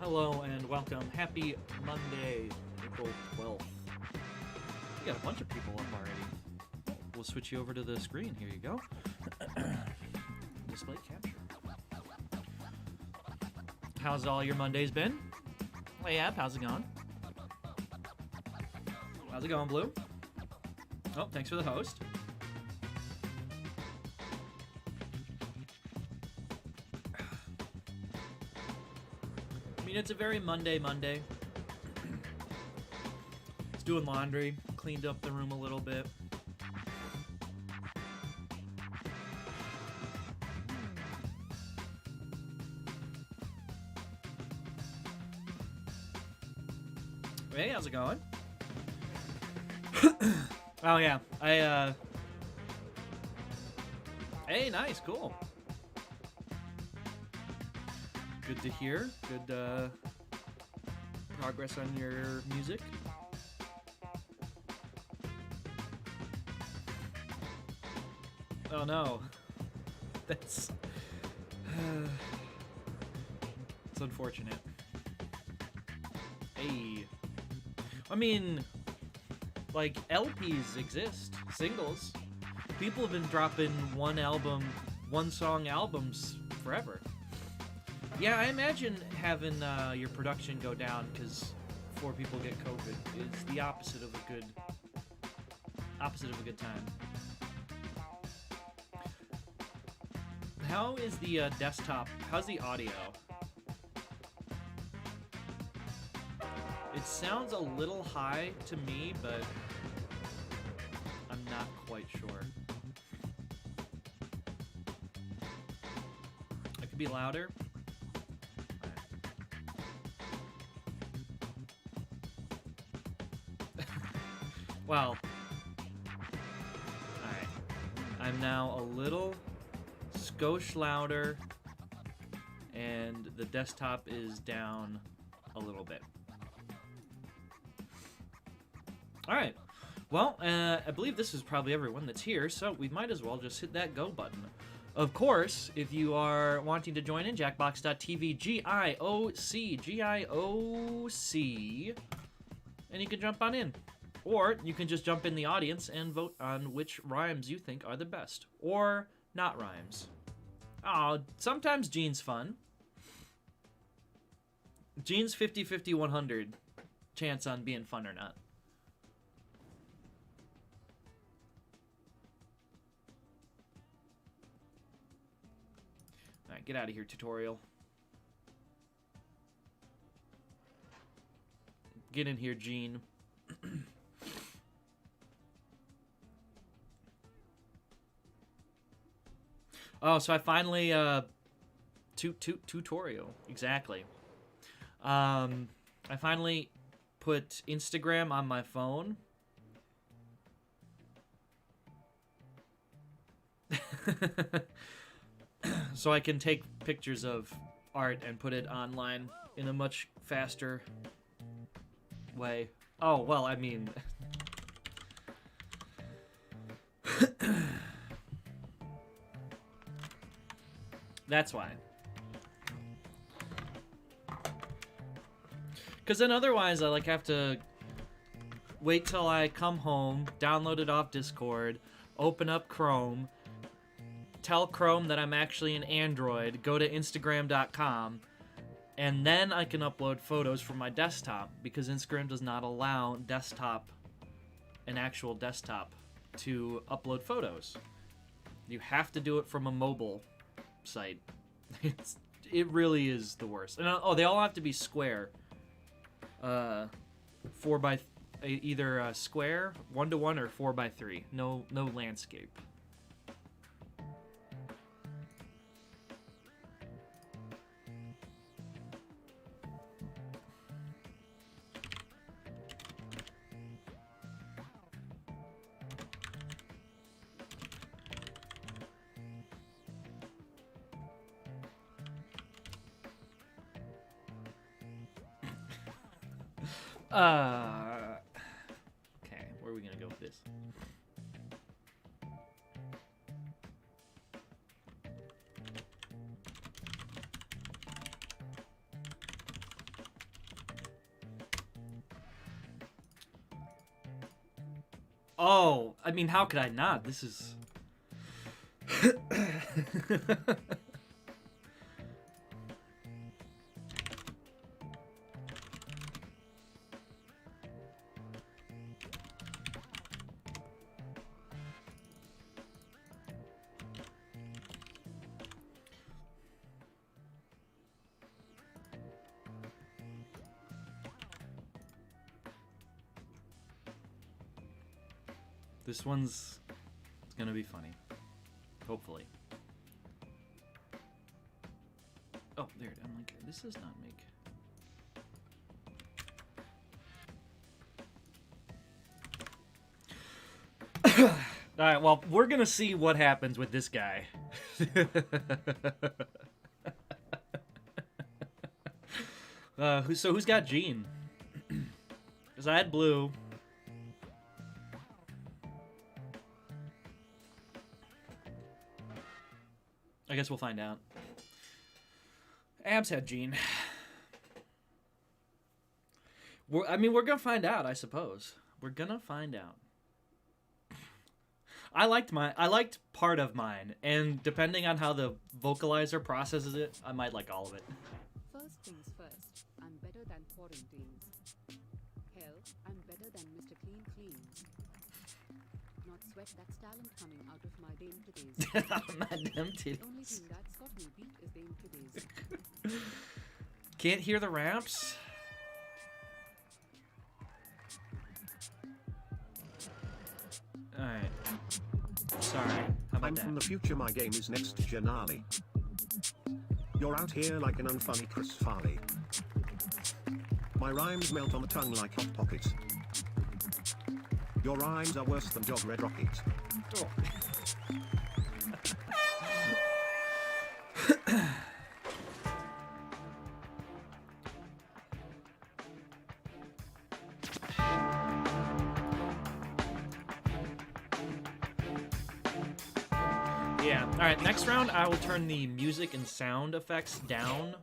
Hello and welcome. Happy Monday, April 12th. We got a bunch of people up already. We'll switch you over to the screen. Here you go. Display capture. How's all your Mondays been? Hey, Ab, how's it going? How's it going, Blue? Oh, thanks for the host. I mean, it's a very Monday. It's doing laundry, cleaned up the room a little bit. Hey, how's it going? Oh yeah, Hey, nice, cool. Good to hear. Good progress on your music. Oh no. That's... it's unfortunate. Hey. I mean, like, LPs exist. Singles. People have been dropping one song albums forever. Yeah, I imagine having your production go down because 4 people get COVID is the opposite of a good time. How is the desktop? How's the audio? It sounds a little high to me, but I'm not quite sure. I could be louder. Well, alright. I'm now a little skosh louder, and the desktop is down a little bit. Alright. Well, I believe this is probably everyone that's here, so we might as well just hit that go button. Of course, if you are wanting to join in, jackbox.tv, GIOC, and you can jump on in. Or you can just jump in the audience and vote on which rhymes you think are the best. Or not rhymes. Oh, sometimes Gene's fun. Gene's 50-50, 100 chance on being fun or not. Alright, get out of here, tutorial. Get in here, Gene. Oh, so I finally, tutorial, exactly. I finally put Instagram on my phone. So I can take pictures of art and put it online in a much faster way. Oh, well, I mean... That's why. Because then otherwise I have to wait till I come home, download it off Discord, open up Chrome, tell Chrome that I'm actually an Android, go to Instagram.com, and then I can upload photos from my desktop because Instagram does not allow an actual desktop, to upload photos. You have to do it from a mobile site. It really is the worst. And they all have to be square. 4x either square 1-to-1 or 4x3. No landscape. Okay, where are we gonna go with this? Oh, I mean, how could I not? This is... This one's gonna be funny. Hopefully. Oh, there. I'm like, this does not make... Alright, well, we're gonna see what happens with this guy. So who's got Gene? Because I had blue. I guess we'll find out. Abs had Gene. We're gonna find out, I suppose. We're gonna find out. I liked part of mine, and depending on how the vocalizer processes it, I might like all of it. First things first, I'm better than quarantines. Hell, I'm better than Mr. Clean Cleans. Not sweat that's talent coming out of my dame today's. My damn The only titties. thing that's got me beat is dame today's. Can't hear the raps? Alright. Sorry. How about I'm that? from the future, my game is next Janali. You're out here like an unfunny Chris Farley. My rhymes melt on the tongue like hot pockets. Your rhymes are worse than Dog Red Rocket. Oh. Yeah. Alright, next round I will turn the music and sound effects down.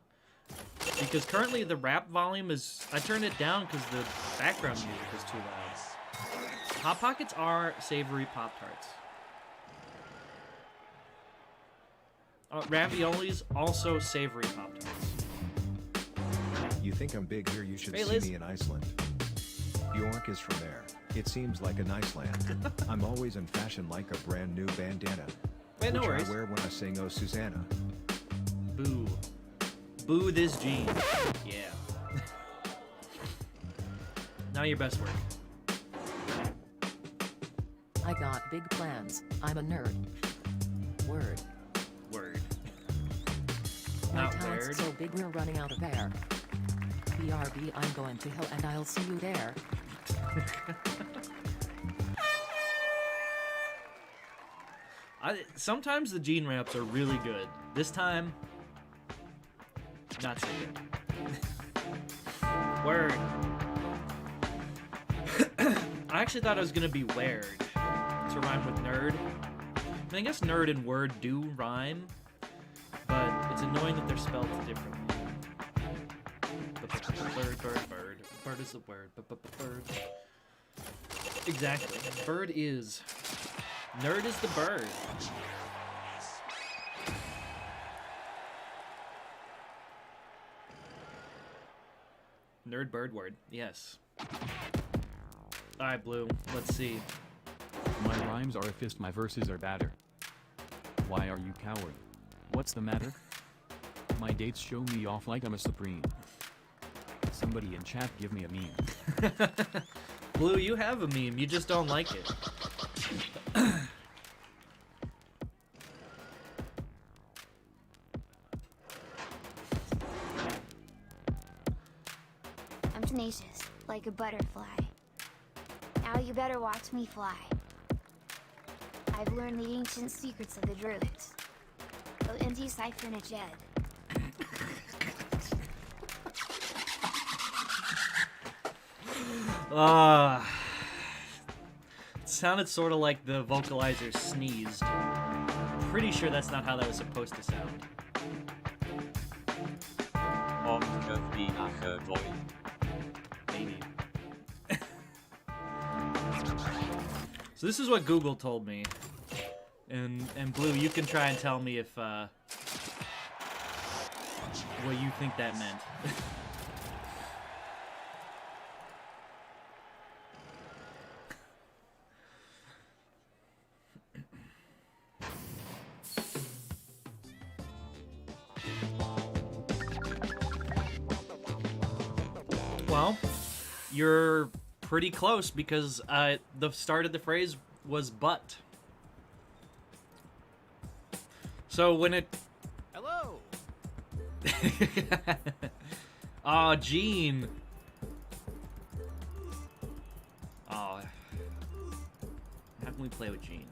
Because currently the rap volume is... I turned it down because the background music is too loud. Hot Pockets are savory Pop-Tarts. Raviolis, also savory Pop-Tarts. You think I'm big here, you should Hey, see Liz. me in Iceland. Bjork is from there. It seems like a nice land. I'm always in fashion like a brand new bandana. Wait, no which worries. I wear when I sing Oh Susanna. Boo. Boo this Gene. Yeah. Now your best work. I got big plans. I'm a nerd. Word. Word. My Not talent's weird. so big we're running out of air. BRB, I'm going to hell and I'll see you there. Sometimes the Gene raps are really good. This time, not so good. Word. I actually thought it was gonna be weird to rhyme with nerd. I mean, I guess nerd and word do rhyme, but it's annoying that they're spelled differently. Bird, bird, bird. Bird is the word. Bird. Exactly. Bird is. Nerd is the bird. Nerd bird word. Yes. Alright, Blue. Let's see. My rhymes are a fist, my verses are batter. Why are you coward? What's the matter? My dates show me off like I'm a supreme. Somebody in chat give me a meme. Blue, you have a meme. You just don't like it. I'm tenacious, like a butterfly. Now you better watch me fly. I've learned the ancient secrets of the druids. Go into cipher a Jed. It sounded sort of like the vocalizer sneezed. Pretty sure that's not how that was supposed to sound. Maybe. So this is what Google told me. And Blue, you can try and tell me if what you think that meant. Well, you're pretty close because the start of the phrase was but. So when it... Hello! Aw, Gene. Oh. How can we play with Gene?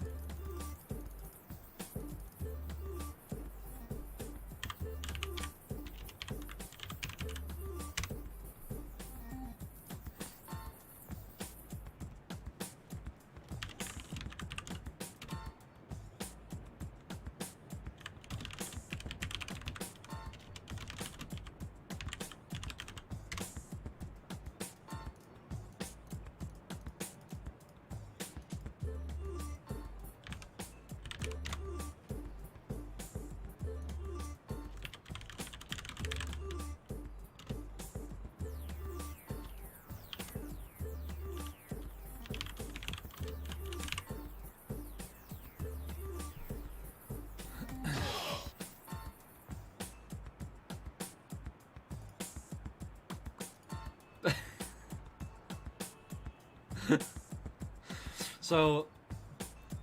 So,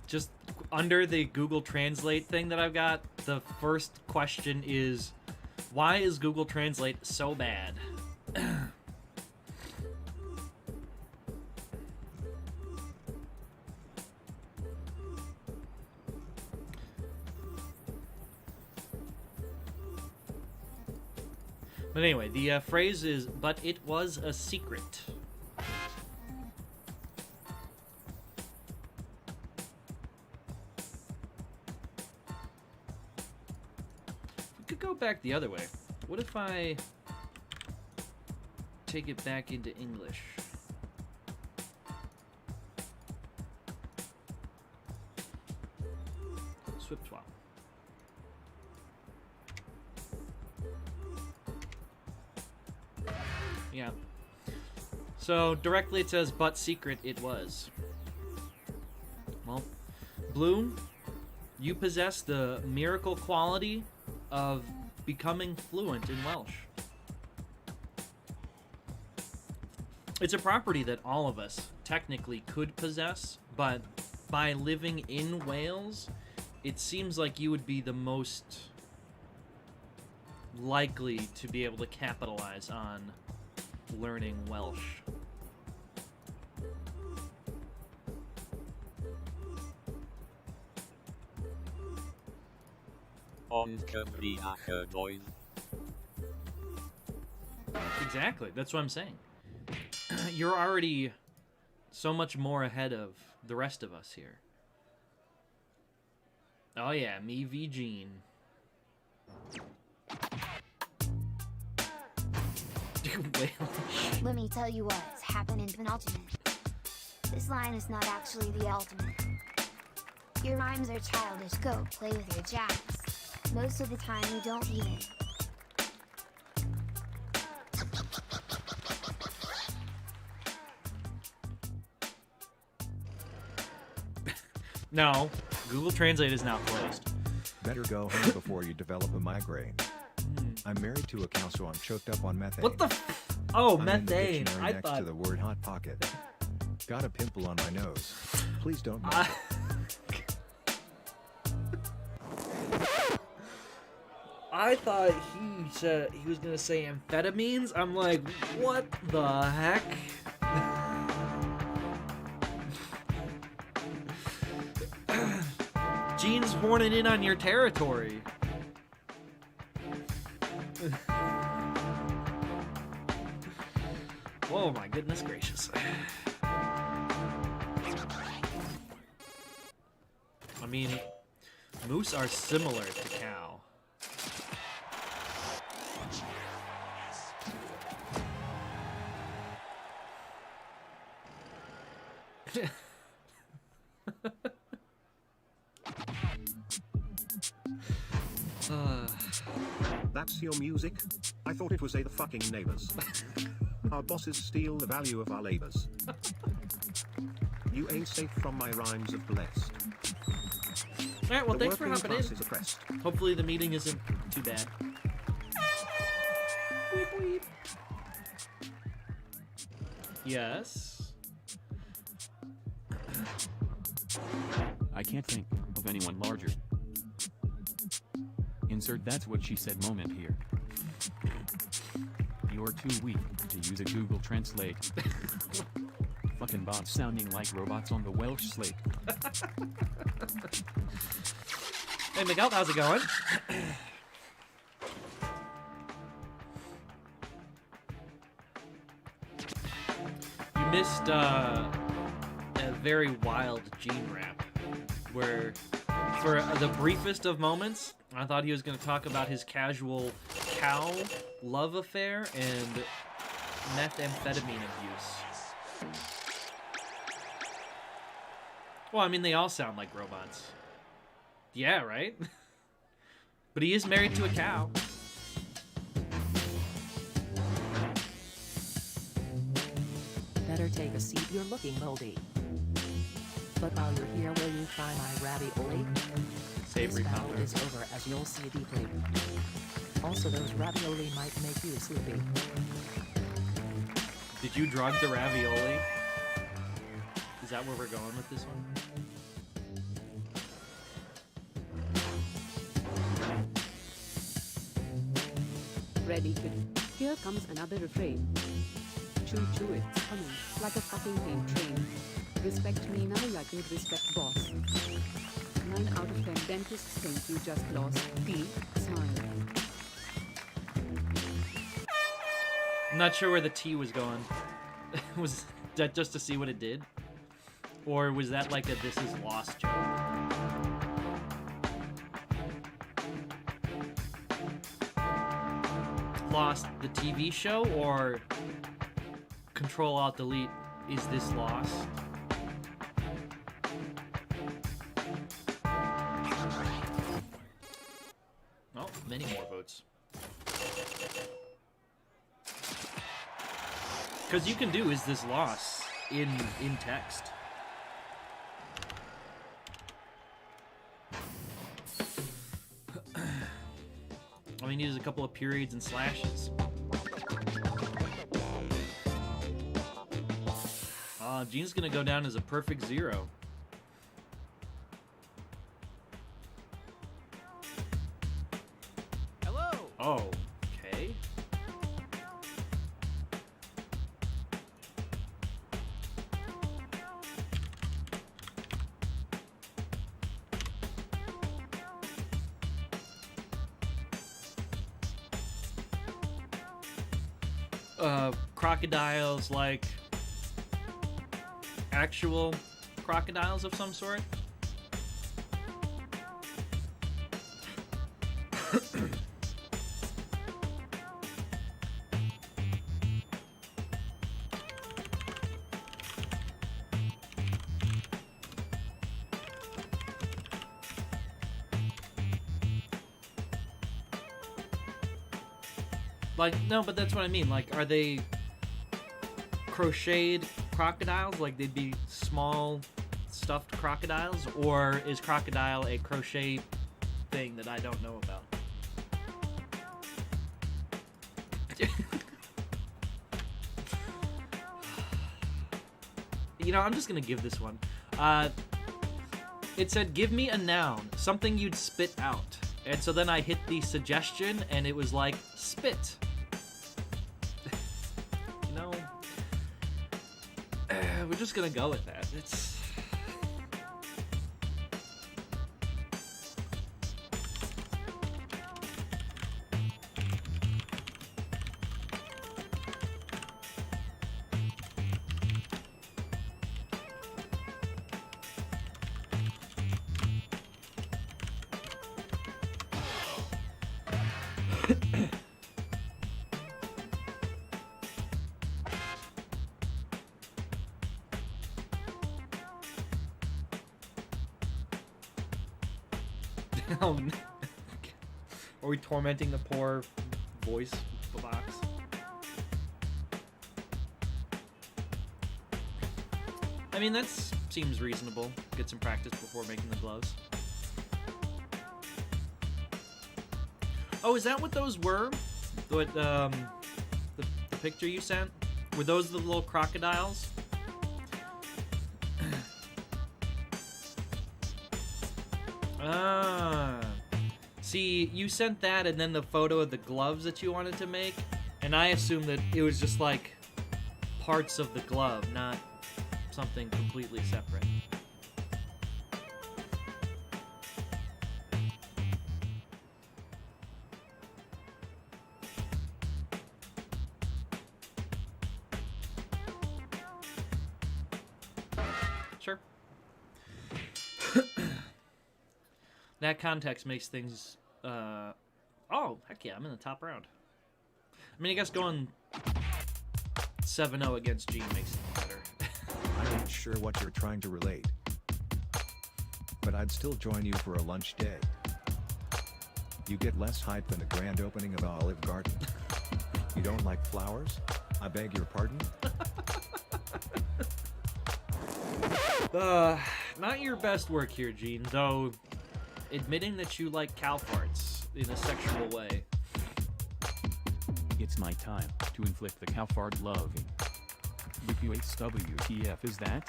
just under the Google Translate thing that I've got, the first question is, why is Google Translate so bad? But anyway, the phrase is, but it was a secret. We could go back the other way. What if I take it back into English? Swip swap. Yeah. So directly it says, but secret it was. Well, Blue, you possess the miracle quality of becoming fluent in Welsh. It's a property that all of us technically could possess, but by living in Wales, it seems like you would be the most likely to be able to capitalize on learning Welsh. Exactly, that's what I'm saying. You're already so much more ahead of the rest of us here. Oh yeah, me v Gene. Let me tell you what's happened in penultimate. This line is not actually the ultimate. Your rhymes are childish, go play with your jacks. Most of the time you don't even. No, Google Translate is now closed. Better go home before you develop a migraine. I'm married to a cow, so I'm choked up on methane. What the Oh, I'm in the methane. dictionary I next thought to the word hot pocket. Got a pimple on my nose. Please don't mind it. I thought he said he was gonna say amphetamines. I'm like, what the heck? Gene's horning in on your territory. Oh my goodness gracious. I mean, moose are similar to cow. That's your music? I thought it was the fucking neighbors. Our bosses steal the value of our labors. You ain't safe from my rhymes of blessed. Alright, well, The thanks for working hopping class in. is oppressed. Hopefully the meeting isn't too bad. Weep, weep. Yes. I can't think of anyone larger. Insert that's what she said moment here. You're too weak to use a Google Translate. Fucking bots sounding like robots on the Welsh slate. Hey, Miguel, how's it going? You missed a very wild Gene rap, where for the briefest of moments, I thought he was going to talk about his casual cow love affair and methamphetamine abuse. Well, I mean, they all sound like robots. Yeah, right? But he is married to a cow. Better take a seat, you're looking moldy. But while you're here, will you try my ravioli? Savory This battle combo. is over, as you'll see deeply. Also, those ravioli might make you sleepy. Did you drug the ravioli? Is that where we're going with this one? Ready, kid. Here comes another refrain. Choo choo, it's coming like a fucking paint train. Respect me now like you'd respect boss. 9 out of 10 dentists think you just lost. T. Smile. I'm not sure where the T was going. Was that just to see what it did? Or was that like a this is lost joke? Lost the TV show or Control Alt Delete, is this lost? Oh, many more votes. Because you can do is this lost in text. All you need is a couple of periods and slashes. Gene's gonna go down as a perfect 0. Hello. Oh, okay. Crocodiles like actual crocodiles of some sort? Like, no, but that's what I mean. Like, are they crocheted crocodiles? Like, they'd be small, stuffed crocodiles? Or is crocodile a crochet thing that I don't know about? You know, I'm just gonna give this one. It said, give me a noun, something you'd spit out. And so then I hit the suggestion, and it was like, spit. You know, we're just gonna go with that. It's... Oh, no. Are we tormenting the poor voice box? I mean, that seems reasonable. Get some practice before making the gloves. Oh, is that what those were? What, the picture you sent? Were those the little crocodiles? Ah. See, you sent that and then the photo of the gloves that you wanted to make, and I assumed that it was just like parts of the glove, not something completely separate. Sure. That context makes things, oh, heck yeah, I'm in the top round. I mean, I guess going 7-0 against Gene makes it better. I ain't sure what you're trying to relate. But I'd still join you for a lunch day. You get less hype than the grand opening of Olive Garden. You don't like flowers? I beg your pardon? Not your best work here, Gene, though admitting that you like cow farts in a sexual way. It's my time to inflict the cow fart loving. WHWTF is that?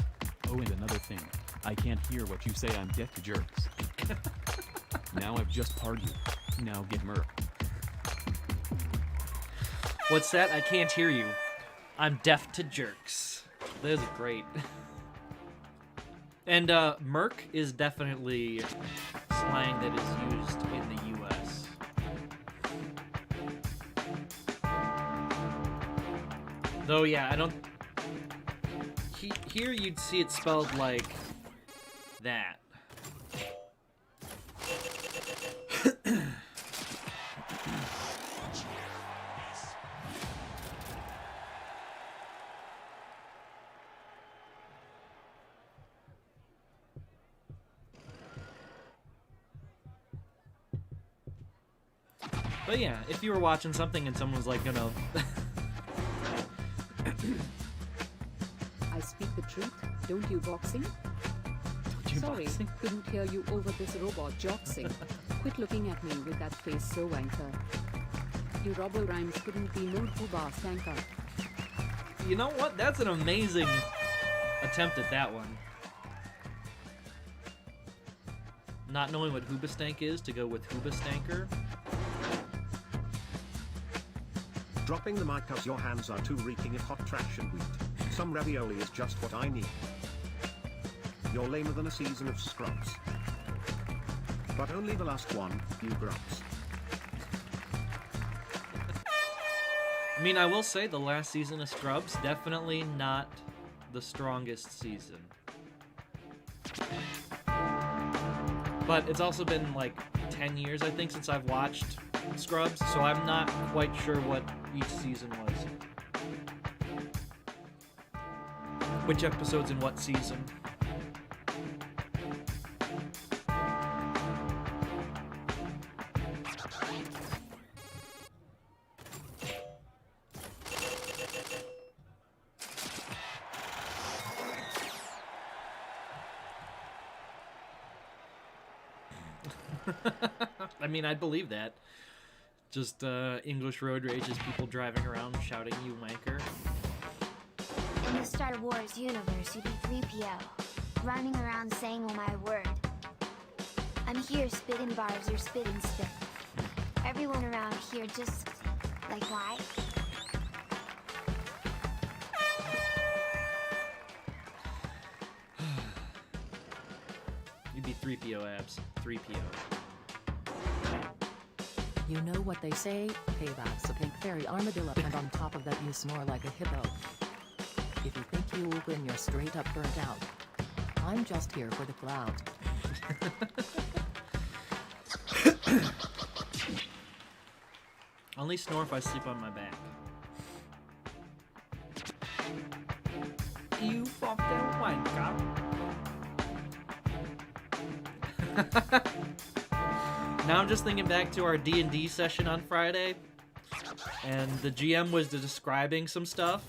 Oh, and another thing. I can't hear what you say, I'm deaf to jerks. Now I've just pardoned you. Now get murked. What's that? I can't hear you. I'm deaf to jerks. Those are great. And, merc is definitely slang that is used in the US. Though, yeah, I don't... Here you'd see it spelled like that. But yeah, if you were watching something and someone was like, you know... I speak the truth, don't you, boxing? you Sorry, boxing? couldn't hear you over this robot joxing. Quit looking at me with that face so wanker. You robber rhymes couldn't be more booba stanker. You know what? That's an amazing attempt at that one. Not knowing what hoobastank is to go with hoobastanker. Dropping the mic cause your hands are too reeking of hot trash and wheat. Some ravioli is just what I need. You're lamer than a season of Scrubs. But only the last one, you grubs. I mean, I will say the last season of Scrubs, definitely not the strongest season. But it's also been like 10 years, I think, since I've watched Scrubs, so I'm not quite sure what each season was. Which episodes in what season. I mean, I'd believe that. Just English road rage is people driving around shouting, "You wanker." In the Star Wars universe, you'd be 3PO, running around saying, "Oh my word." I'm here spitting bars, you're spitting spit. Everyone around here just like, why? You'd be 3PO abs. 3PO. You know what they say, payback's a pink fairy armadillo, and on top of that you snore like a hippo. If you think you'll win, you're straight up burnt out. I'm just here for the clout. Only snore if I sleep on my back. You fucking wanker. Now I'm just thinking back to our D&D session on Friday, and the GM was describing some stuff,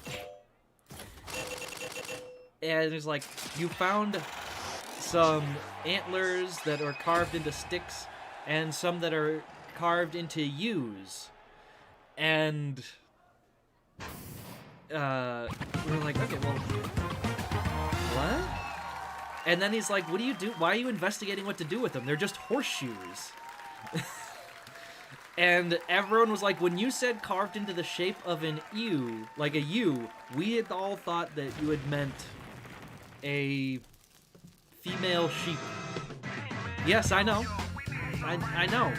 and it's like, you found some antlers that are carved into sticks, and some that are carved into yews, and we're like, okay, well, what? And then he's like, what do you do? Why are you investigating what to do with them? They're just horseshoes. And everyone was like, when you said carved into the shape of an ewe, like a U, we had all thought that you had meant a female sheep. Yes, I know. I know.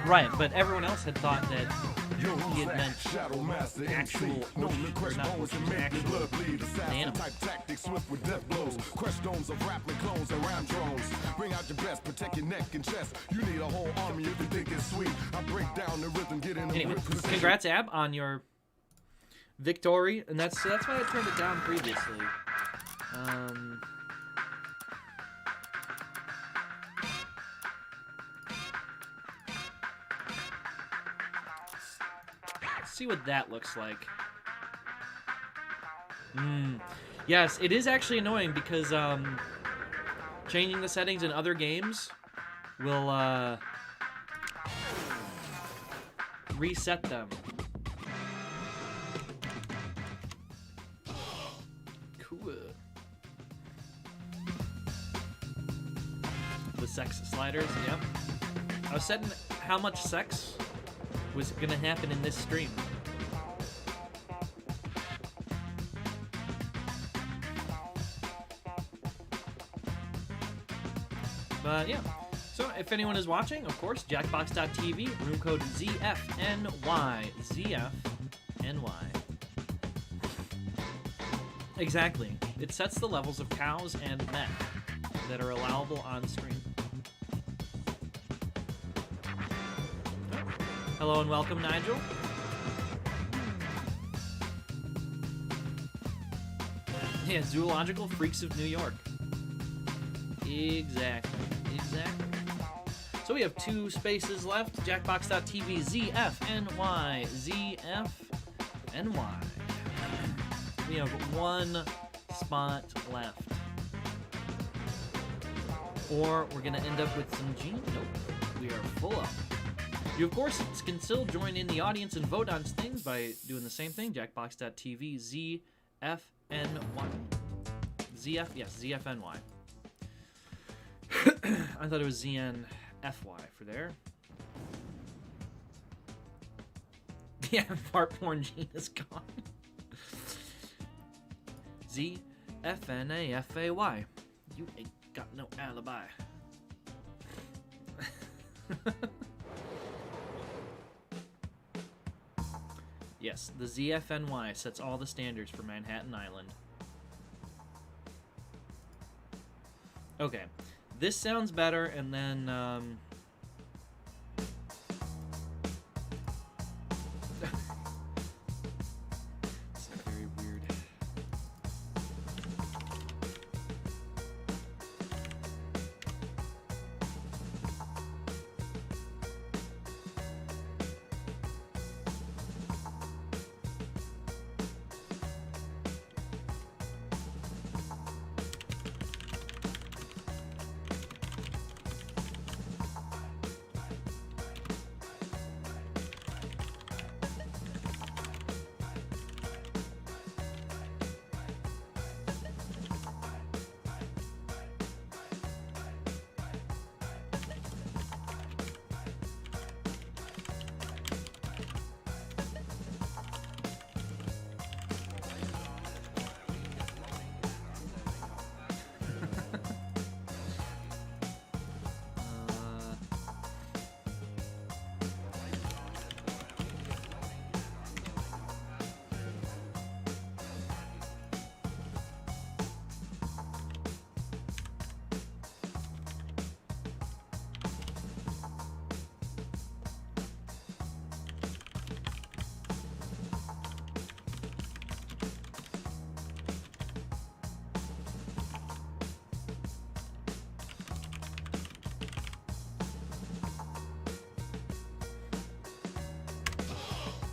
Right, but everyone else had thought that he had meant actual horseshoes, or not horseshoes, actual animals. Anyway, congrats, Ab, on your victory, and that's why I turned it down previously. Let's see what that looks like. Yes, it is actually annoying because changing the settings in other games will reset them. Cool. The sex sliders, yep. I was setting how much sex was gonna happen in this stream. But yeah, so if anyone is watching, of course, Jackbox.tv, room code ZFNY. ZFNY. Exactly. It sets the levels of cows and men that are allowable on screen. Hello and welcome, Nigel. Yeah, Zoological Freaks of New York. Exactly. So we have 2 spaces left. Jackbox.tv, ZFNY. ZFNY. We have 1 spot left. Or we're going to end up with some Gene. Nope. We are full up. You, of course, can still join in the audience and vote on things by doing the same thing. Jackbox.tv, ZFNY. ZFNY. I thought it was ZNFY for there. Yeah, fart porn gene is gone. ZFNAFAY. You ain't got no alibi. Yes, the ZFNY sets all the standards for Manhattan Island. Okay, this sounds better, and then, it's very weird.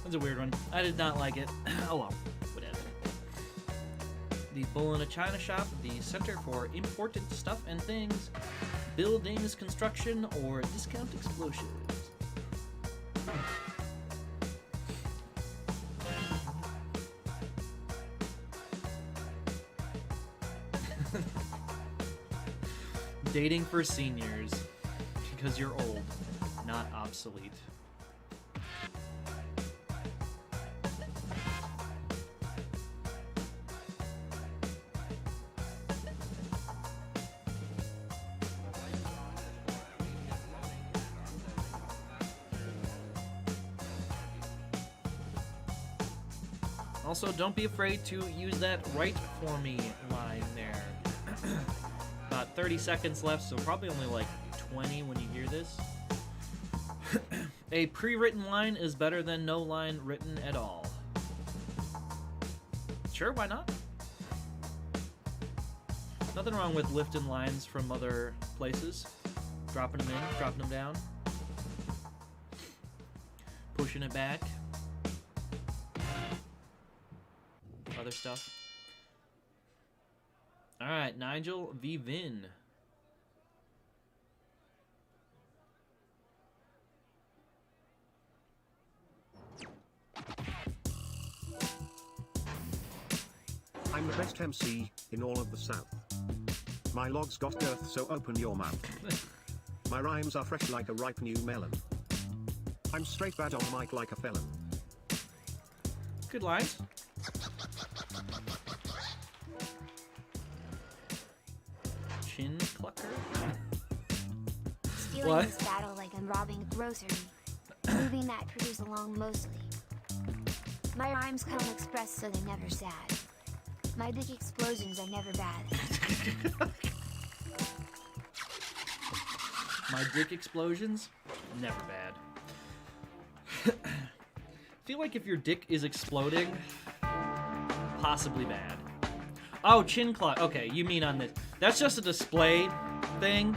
That's a weird one. I did not like it. Oh well, whatever. The Bull in a China Shop, the Center for Imported Stuff and Things, Bill Davis Construction, or Discount Explosions. Dating for seniors, because you're old, not obsolete. Also, don't be afraid to use that "write for me" line there. About 30 seconds left, so probably only like 20 when you hear this. A pre-written line is better than no line written at all. Sure, why not? Nothing wrong with lifting lines from other places. Dropping them in, dropping them down. Pushing it back. Other stuff. Alright, Nigel v. Vin. I'm the best MC in all of the South. My logs got girth, so open your mouth. My rhymes are fresh like a ripe new melon. I'm straight bad on mic like a felon. Good lines. Chin clucker. Stealing What? this battle like I'm robbing a grocery. Moving that produce along mostly. My rhymes come express so they're never sad. My big explosions are never bad. My dick explosions? Never bad. Feel like if your dick is exploding, possibly bad. Oh, chin clock. Okay, you mean on this. That's just a display thing.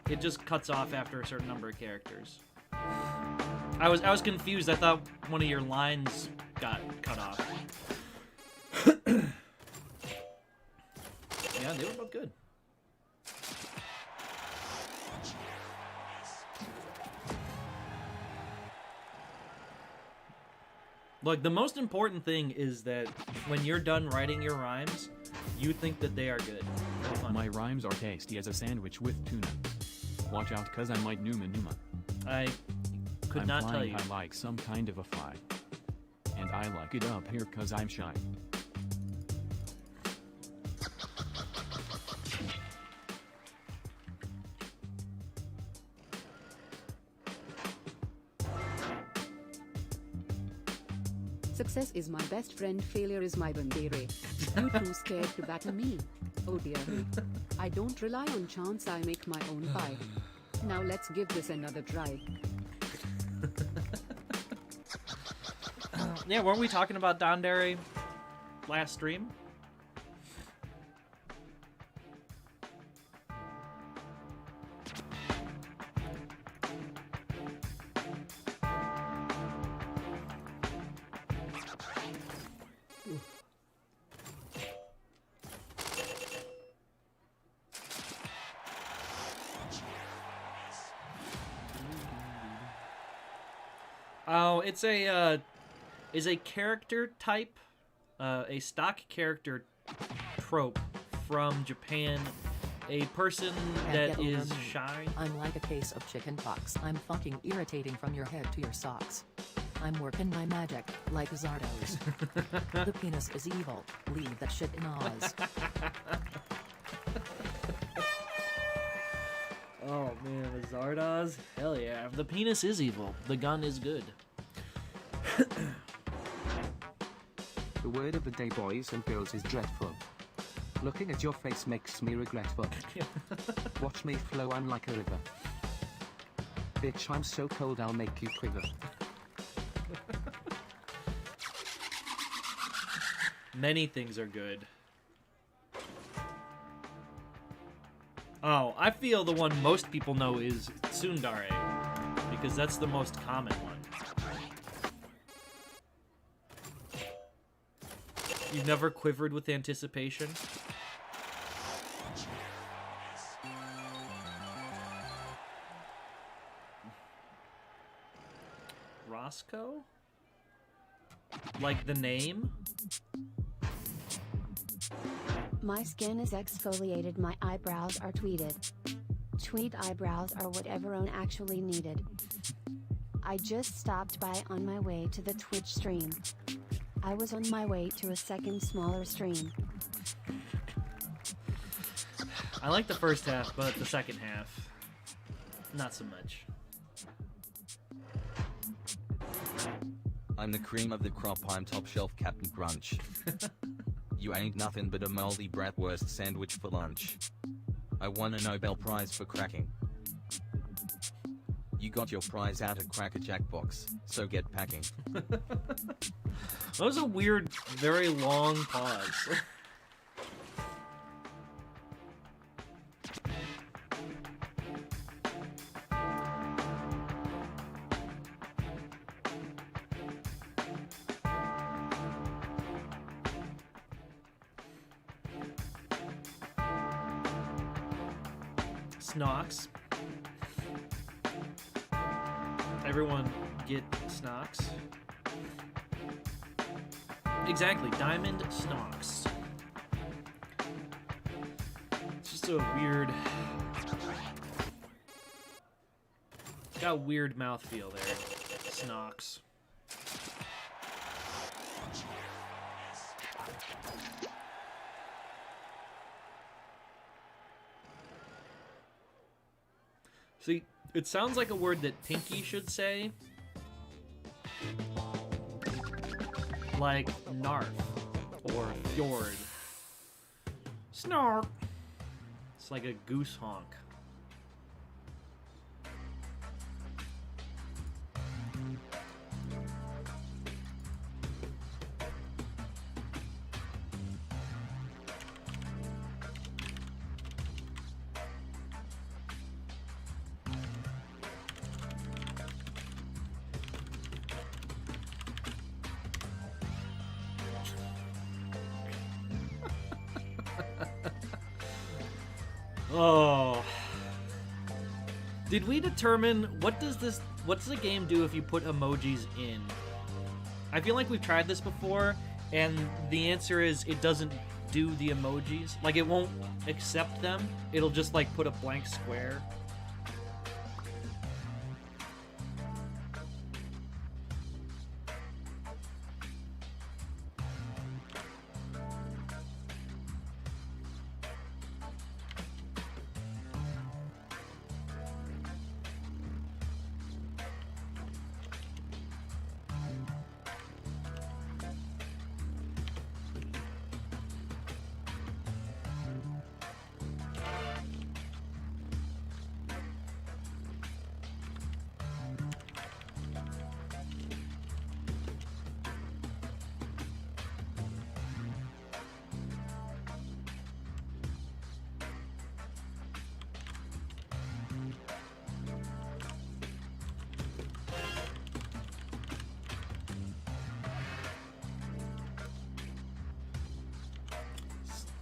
It just cuts off after a certain number of characters. I was confused. I thought one of your lines got cut off. Yeah, they were both good. Look, the most important thing is that when you're done writing your rhymes, you think that they are good. They're fun. My rhymes are tasty as a sandwich with tuna. Watch out, cause I might numa. I could I'm not tell flying, you. I like some kind of a fly. And I like it up here cause I'm shy. Success is my best friend, failure is my bandere. You too scared to battle me. Oh dear. I don't rely on chance, I make my own pie. Now let's give this another try. Yeah, weren't we talking about Dandere last stream? Oh, it's a character type, a stock character trope from Japan. A person Can't that get over is me. shy. I'm like a case of chicken pox. I'm fucking irritating from your head to your socks. I'm working my magic like Zardoz. The penis is evil. Leave that shit in Oz. Oh man, the Zardoz? Hell yeah. The penis is evil. The gun is good. The word of the day, boys and girls, is dreadful. Looking at your face makes me regretful. Watch me flow, I'm like a river. Bitch, I'm so cold I'll make you quiver. Many things are good. Oh, I feel the one most people know is Tsundere, because that's the most common one. You've never quivered with anticipation? Roscoe? Like the name? My skin is exfoliated, my eyebrows are tweeted. Tweet eyebrows are what everyone actually needed. I just stopped by on my way to the Twitch stream. I was on my way to a second smaller stream. I like the first half, but the second half, not so much. I'm the cream of the crop, I'm top shelf Captain Crunch. You ain't nothing but a moldy bratwurst sandwich for lunch. I won a Nobel Prize for cracking. You got your prize out of Cracker Jack box, so get packing. That was a weird, very long pause. Snox. Everyone get Snox. Exactly, Diamond Snox. It's just a weird... got a weird mouthfeel there. Snox. See, it sounds like a word that Pinky should say. Like Narf or Fjord. Snark. It's like a goose honk. Oh. Did we determine what's the game do if you put emojis in? I feel like we've tried this before, and the answer is it doesn't do the emojis. Like, it won't accept them. It'll just, like, put a blank square.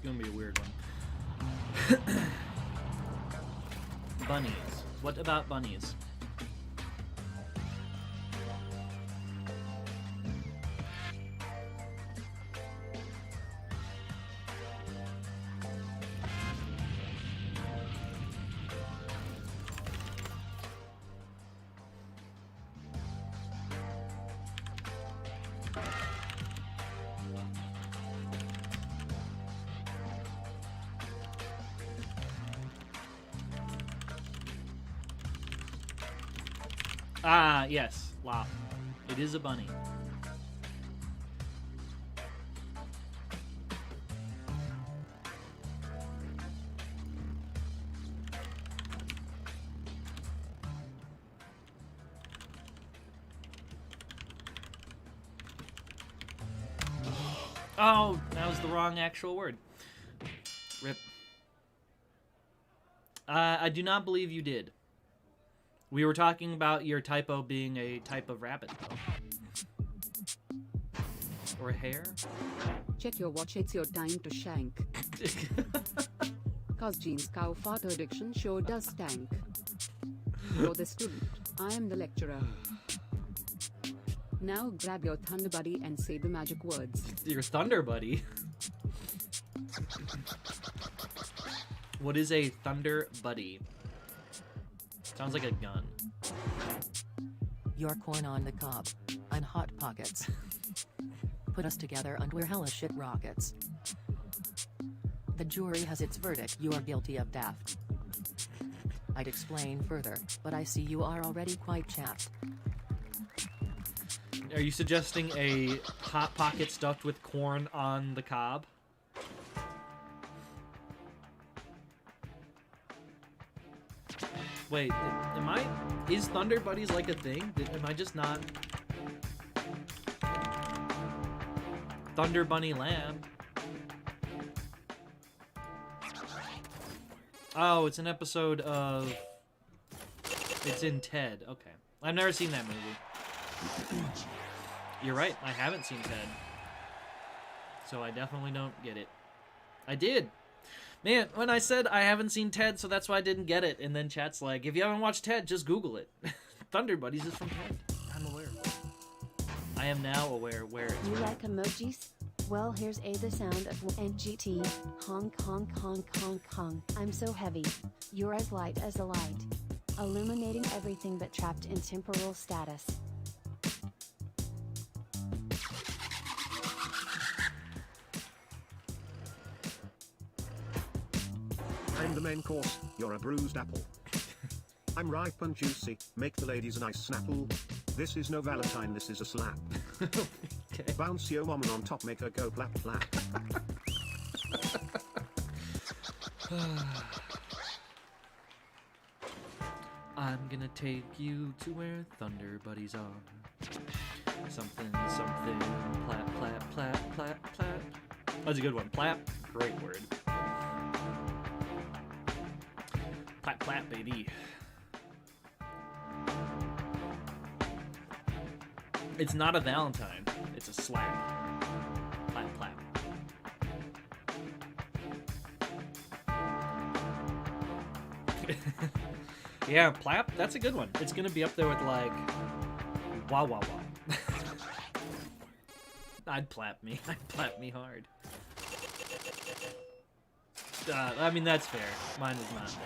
Gonna be a weird one. Bunnies. What about bunnies? Ah, yes, Lop. It is a bunny. Oh, that was the wrong actual word. Rip. I do not believe you did. We were talking about your typo being a type of rabbit, though. Or hair? Check your watch, it's your time to shank. Cause Jean's cow fart addiction sure does stank. You're the student, I am the lecturer. Now grab your thunder buddy and say the magic words. Your thunder buddy? What is a thunder buddy? Sounds like a gun. You're corn on the cob. I'm Hot Pockets. Put us together and we're hella shit rockets. The jury has its verdict, you are guilty of daft. I'd explain further, but I see you are already quite chapped. Are you suggesting a Hot Pocket stuffed with corn on the cob? Wait, is Thunder Buddies like a thing? Am I just not... Thunder Bunny Lamb. Oh, it's an episode of... It's in Ted. Okay. I've never seen that movie. You're right, I haven't seen Ted. So I definitely don't get it. I did! Man, when I said I haven't seen Ted, so that's why I didn't get it. And then chat's like, if you haven't watched Ted, just Google it. Thunder Buddies is from Ted. I'm aware. I am now aware where it's You from. like emojis? Well, here's the sound of NGT. Honk, honk, honk, honk, honk. I'm so heavy. You're as light as a light. Illuminating everything but trapped in temporal status. I'm the main course, you're a bruised apple. I'm ripe and juicy, make the ladies a nice snapple. This is no Valentine, this is a slap. Okay. Bounce your woman on top, make her go flap flap. I'm gonna take you to where Thunder Buddies are. Something, something, plap, plap, plap, plap, plap. That's a good one. Plap, great word. Plap, plap, baby. It's not a Valentine. It's a slap. Plap, plap. Yeah, plap, that's a good one. It's gonna be up there with like wow wow wow. I'd plap me. I'd plap me hard. I mean, that's fair. Mine is not that good.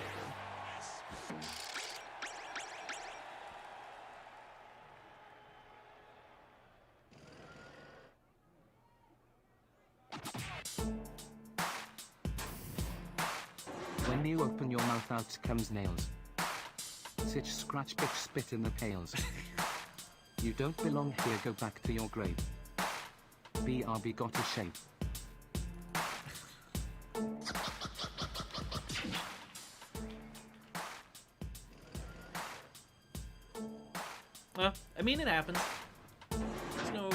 When you open your mouth, out comes nails. Sitch, scratch, bitch, spit in the pails. You don't belong here, go back to your grave. BRB got a shape. Well, I mean, it happens. There's no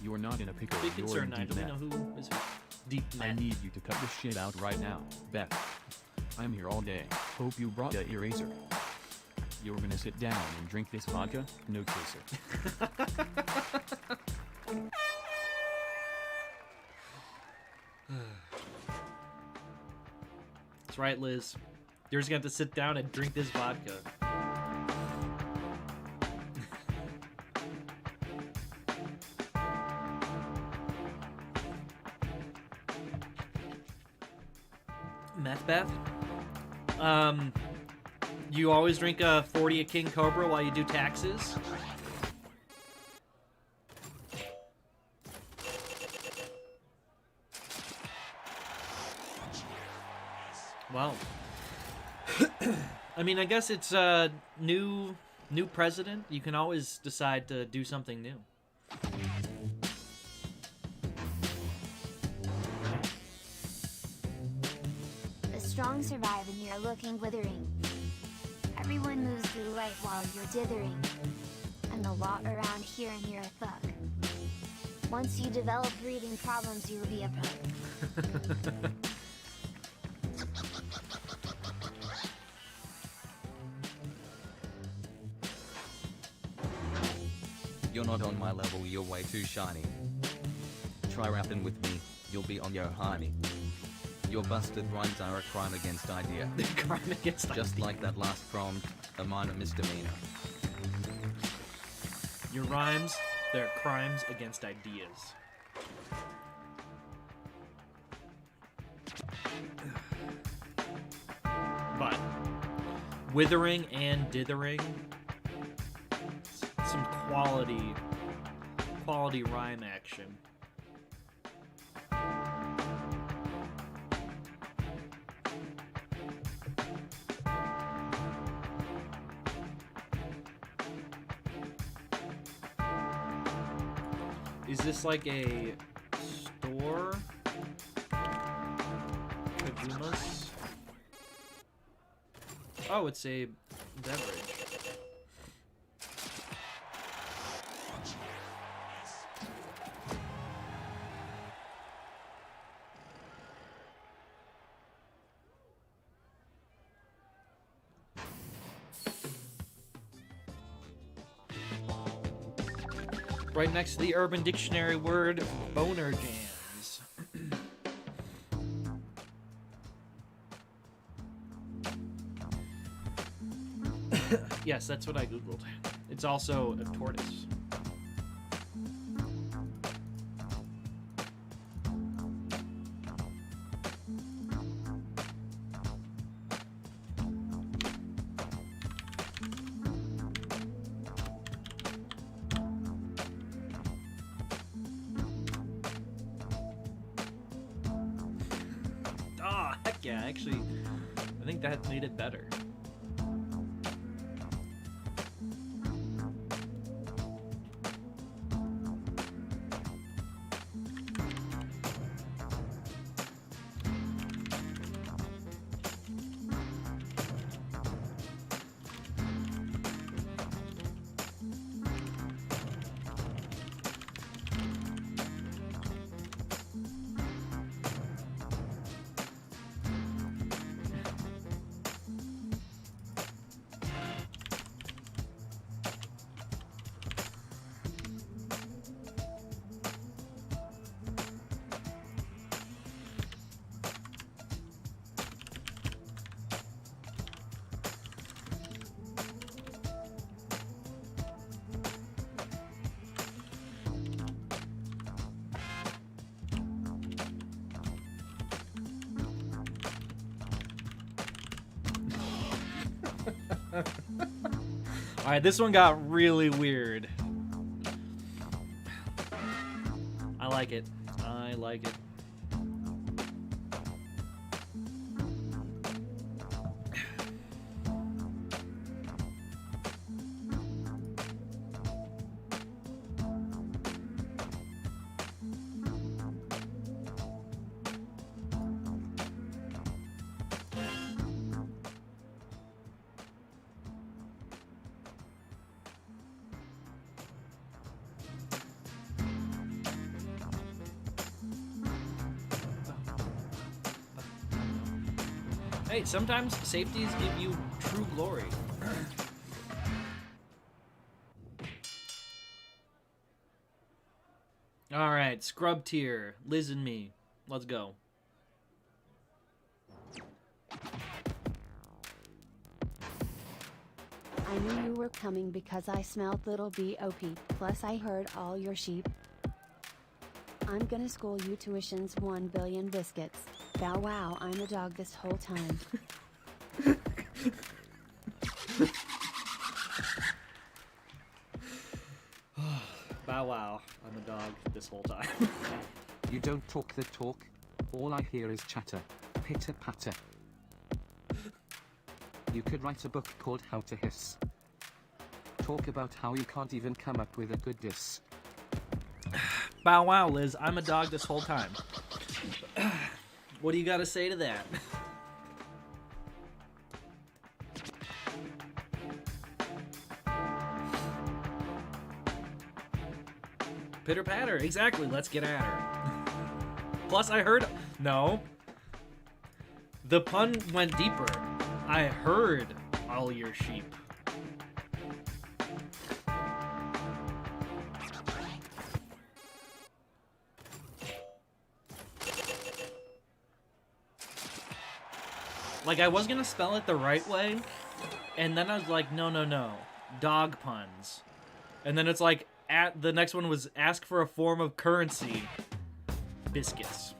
You're not in a pickle. big You're concern. in I deep don't meth. know who is who. Deep I meth. need you to cut this shit out right now, Beth. I'm here all day. Hope you brought a eraser. You're gonna sit down and drink this vodka? No chaser. That's right, Liz. You're just gonna have to sit down and drink this vodka. Meth Beth? You always drink a 40 of King Cobra while you do taxes? Well, I mean, I guess it's a new president. You can always decide to do something new. The strong survive and you're looking withering. Everyone moves through life while you're dithering. And the law around here and you're a thug. Once you develop breathing problems, you'll be a pug. You're not on my level, you're way too shiny. try rapping with me, you'll be on your high. Your busted rhymes are a crime against idea. Crime against Just idea. like that last prompt, a minor misdemeanor. Your rhymes, they're crimes against ideas. But withering and dithering, some quality rhyme action. Is this like a store? Kagumas? Oh, it's a beverage. Right next to the Urban Dictionary word, boner jams. Yes, that's what I googled. It's also a tortoise. Ah, heck yeah, actually, I think that made it better. Alright, this one got really weird. I like it. I like it. Hey, sometimes safeties give you true glory. Alright, scrub tier. Liz and me. Let's go. I knew you were coming because I smelled little BOP, plus I heard all your sheep. I'm gonna school you tuition's 1 billion biscuits. Bow wow, I'm a dog this whole time. Bow wow, I'm a dog this whole time. You don't talk the talk. All I hear is chatter. Pitter patter. You could write a book called How to Hiss. Talk about how you can't even come up with a good diss. Bow wow, Liz, I'm a dog this whole time. What do you gotta say to that? Pitter patter, exactly, let's get at her. Plus, I heard. No. The pun went deeper. I heard all your sheep. Like, I was gonna spell it the right way, and then I was like, no. Dog puns. And then it's like, the next one was ask for a form of currency. Biscuits.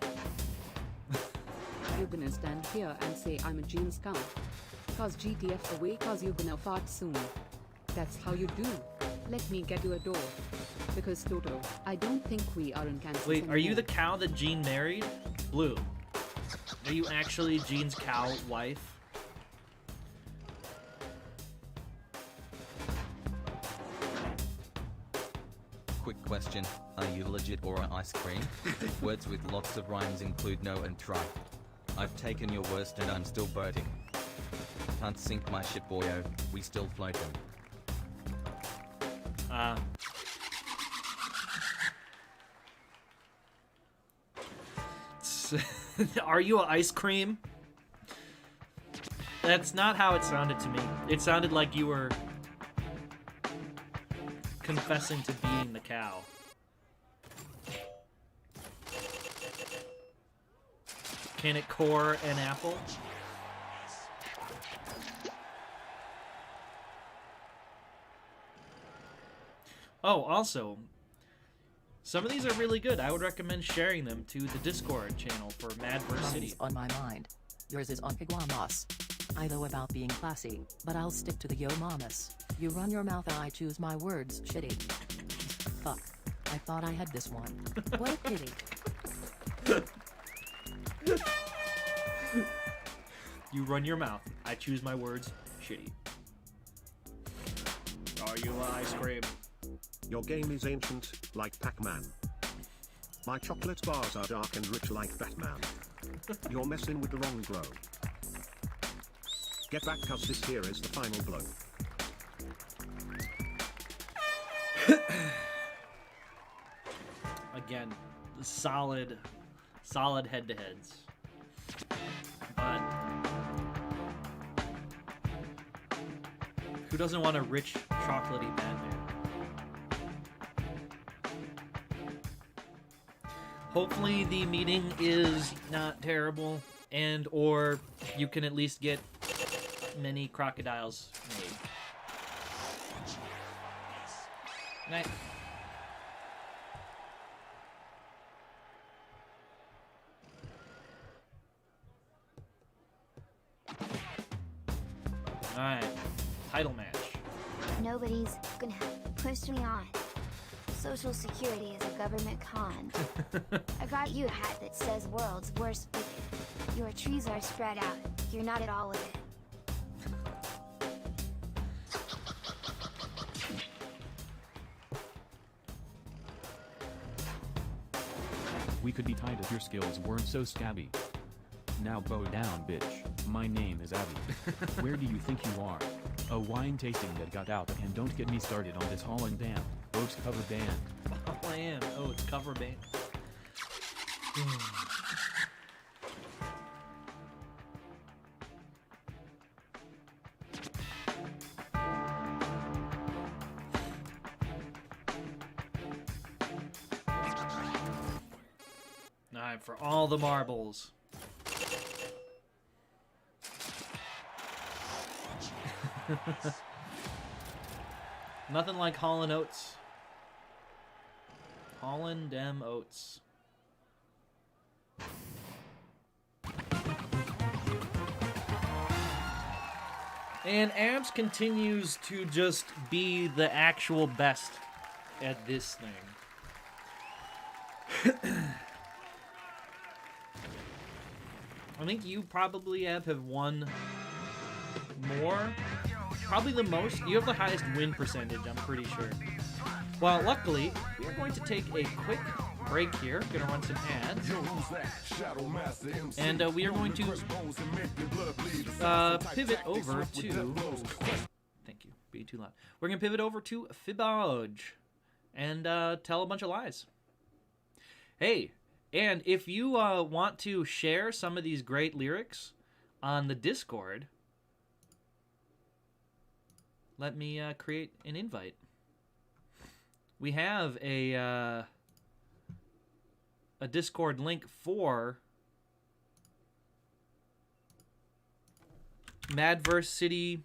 You're gonna stand here and say I'm a Gene Scout. Cause GTF away cause you're gonna fart soon. That's how you do. Let me get you a door. Because Toto, I don't think we are in Kansas Wait, are you the anymore. cow that Gene married? Blue. Are you actually Gene's cow wife? Quick question, are you legit or ice cream? Words with lots of rhymes include no and try. I've taken your worst and I'm still boating. Can't sink my ship, boyo, we still floating. Are you a ice cream? That's not how it sounded to me. It sounded like you were confessing to being the cow. Can it core an apple? Oh, also, some of these are really good. I would recommend sharing them to the Discord channel for Madverse City. Mine's on my mind. Yours is on Piguamas. I know about being classy, but I'll stick to the yo mamas. You run your mouth and I choose my words, shitty. Fuck. I thought I had this one. What a pity. You run your mouth. I choose my words, shitty. Are you an ice cream? Your game is ancient, like Pac-Man. My chocolate bars are dark and rich like Batman. You're messing with the wrong bro. Get back cuz this here is the final blow. Again, solid head-to-heads. But who doesn't want a rich, chocolatey Batman? Hopefully the meeting is not terrible, and or you can at least get many crocodiles made. Night. Alright, title match. Nobody's gonna push me on. Social security is a government con. I got you a hat that says world's worst wicked. Your trees are spread out. You're not at all with it. We could be tied if your skills weren't so scabby. Now bow down, bitch. My name is Abby. Where do you think you are? A wine tasting that got out, and don't get me started on this Holland band. Oaks cover band. Oh, I am. Oh, it's cover band. Alright, for all the marbles. Nothing like Holland Oats. Holland dem Oats. And Abs continues to just be the actual best at this thing. I think you probably have won more. Probably the most. You have the highest win percentage, I'm pretty sure. Well, luckily, we are going to take a quick break here. We're going to run some ads. And we are going to pivot over to... Thank you. Be too loud. We're going to pivot over to Fibbage and tell a bunch of lies. Hey, and if you want to share some of these great lyrics on the Discord, let me create an invite. We have a Discord link for Madverse City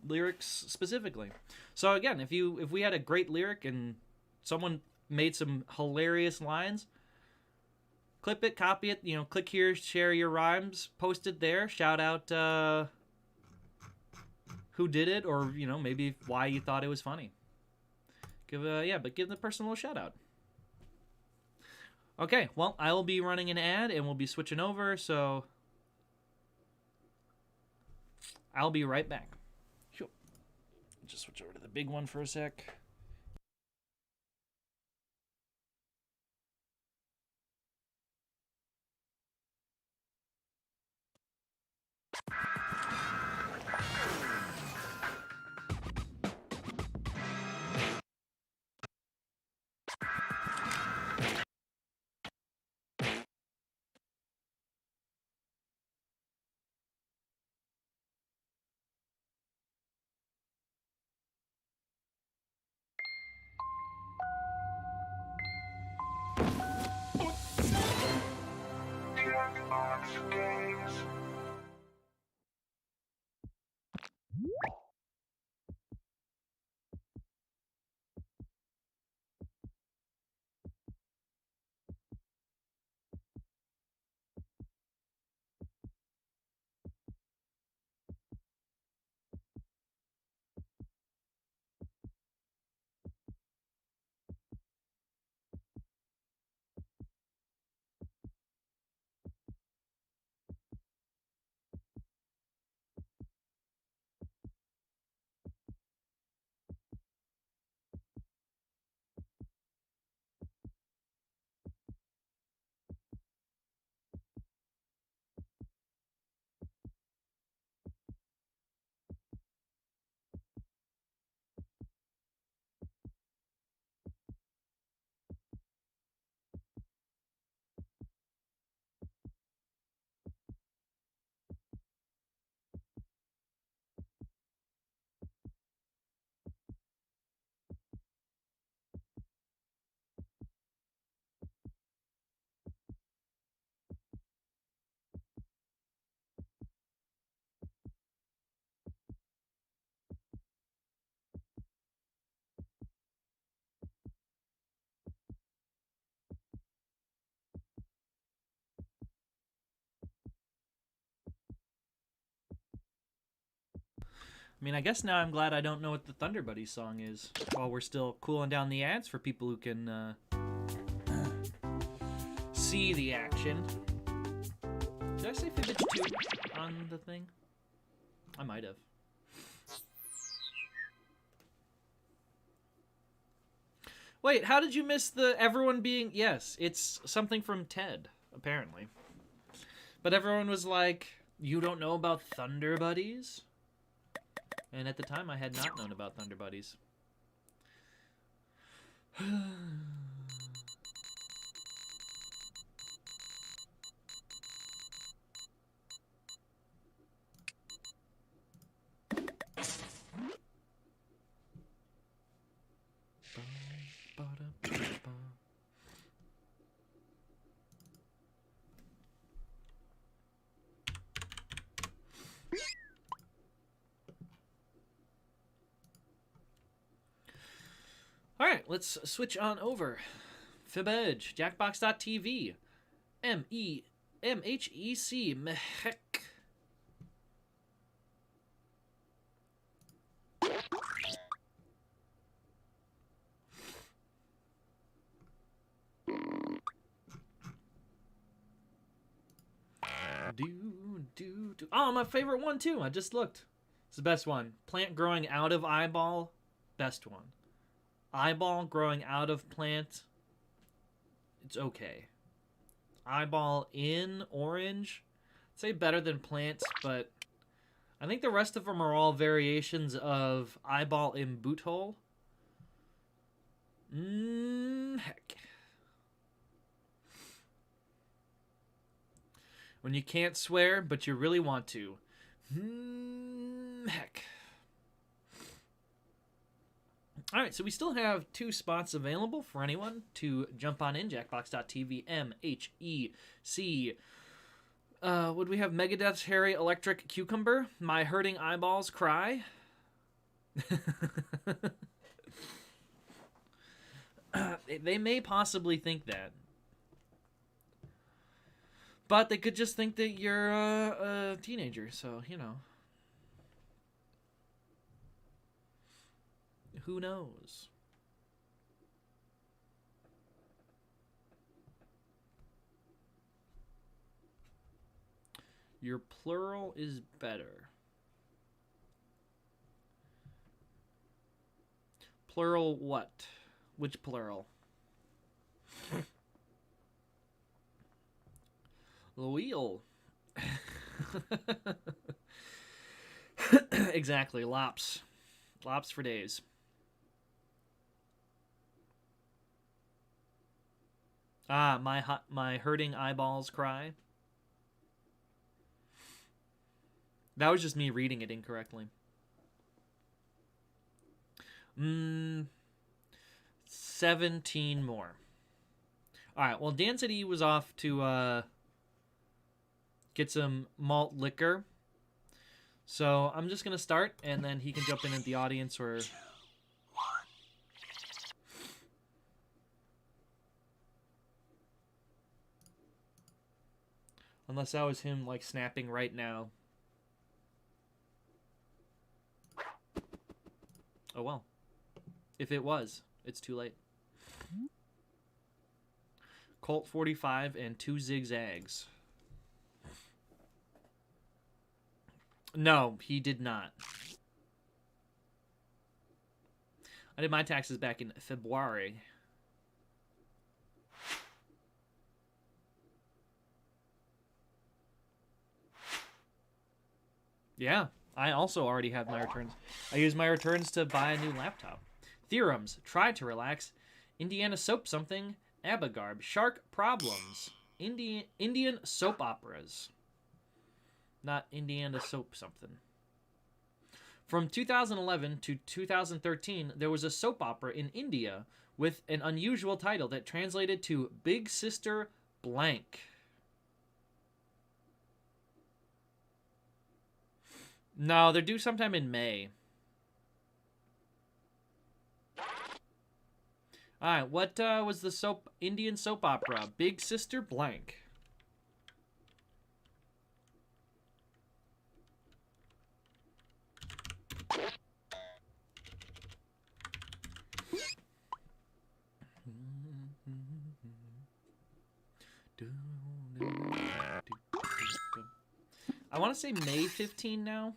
lyrics specifically. So again, if we had a great lyric and someone made some hilarious lines, clip it, copy it, click here, share your rhymes, post it there, shout out who did it, or maybe why you thought it was funny. Give the person a little shout out. Okay, well, I will be running an ad and we'll be switching over, so I'll be right back. Just switch over to the big one for a sec. I mean, I guess now I'm glad I don't know what the Thunder Buddies song is, while we're still cooling down the ads for people who can see the action. Did I say Fibbage 2 on the thing? I might have. Wait, how did you miss the everyone being... Yes, it's something from Ted, apparently. But everyone was like, you don't know about Thunder Buddies? And at the time, I had not known about Thunder Buddies. Alright, let's switch on over. Fibbage, Jackbox.tv, M-E-M-H-E-C, mehek. Oh, my favorite one too. I just looked. It's the best one. Plant growing out of eyeball, best one. Eyeball growing out of plant, it's okay. Eyeball in orange, I'd say better than plant, but I think the rest of them are all variations of eyeball in boot hole. Heck. When you can't swear, but you really want to. Heck. Alright, so we still have 2 spots available for anyone to jump on in. Jackbox.tv, M-H-E-C. Would we have Megadeth's Hairy Electric Cucumber? My Hurting Eyeballs Cry? They may possibly think that. But they could just think that you're a teenager, so, you know. Who knows? Your plural is better. Plural what? Which plural? Wheel. Exactly, lops. Lops for days. Ah, my hurting eyeballs cry. That was just me reading it incorrectly. 17 more. Alright, well, Dan said he was off to get some malt liquor. So I'm just going to start, and then he can jump in at the audience or... Unless that was him, like, snapping right now. Oh, well. If it was, it's too late. Colt 45 and 2 zigzags. No, he did not. I did my taxes back in February. Yeah, I also already have my returns. I use my returns to buy a new laptop. Theorems. Try to relax. Indiana soap something. Abagarb. Shark problems. Indian soap operas. Not Indiana soap something. From 2011 to 2013, there was a soap opera in India with an unusual title that translated to Big Sister Blank. No, they're due sometime in May. Alright, what was the Indian soap opera? Big Sister Blank. I want to say May 15 now.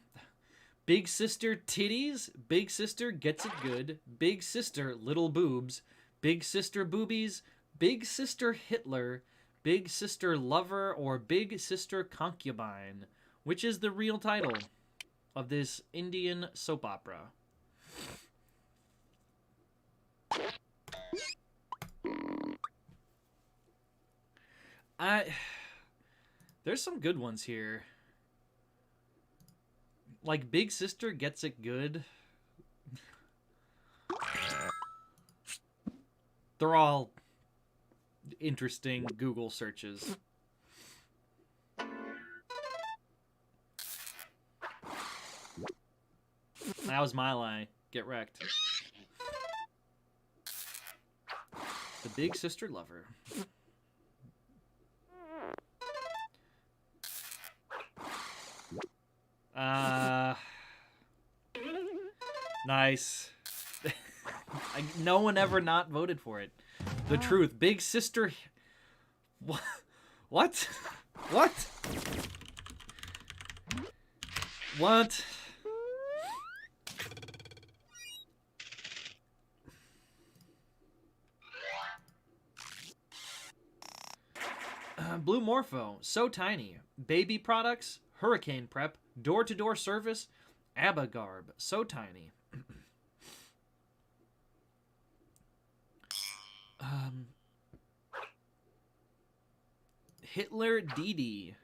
Big Sister Titties. Big Sister Gets It Good. Big Sister Little Boobs. Big Sister Boobies. Big Sister Hitler. Big Sister Lover or Big Sister Concubine. Which is the real title of this Indian soap opera? There's some good ones here. Like Big Sister Gets It Good. They're all interesting Google searches. That was my lie. Get wrecked. The Big Sister Lover. Nice. No one ever not voted for it. The truth. Big Sister... What? What? What? What? Blue Morpho. So Tiny. Baby Products. Hurricane Prep. Door-to-door service. Abagarb. So Tiny. Hitler DD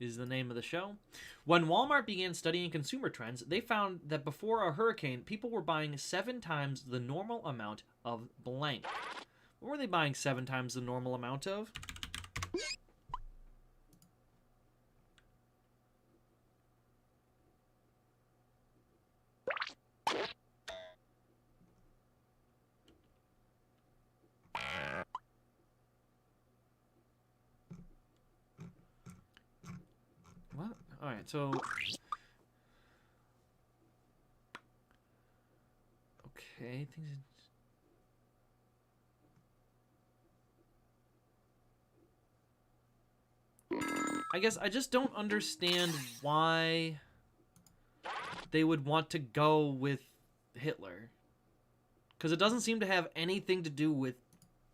is the name of the show. When Walmart began studying consumer trends, they found that before a hurricane, people were buying 7 times the normal amount of blank. What were they buying 7 times the normal amount of? Alright, so... Okay, things... I guess I just don't understand why they would want to go with Hitler. Because it doesn't seem to have anything to do with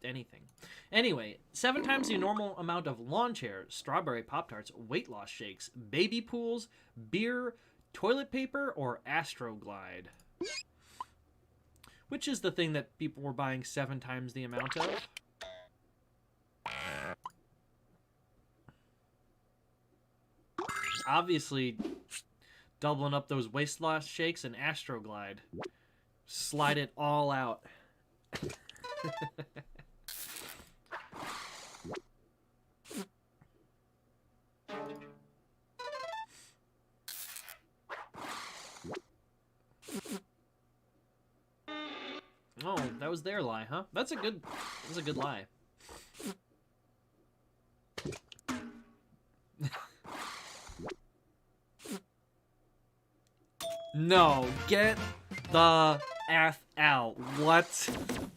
anything. Anyway, 7 times the normal amount of lawn chairs, strawberry Pop-Tarts, weight loss shakes, baby pools, beer, toilet paper, or Astroglide. Which is the thing that people were buying 7 times the amount of? Obviously, doubling up those weight loss shakes and Astroglide. Slide it all out. Oh, that was their lie, huh? That's a good lie. No, get the F out. What?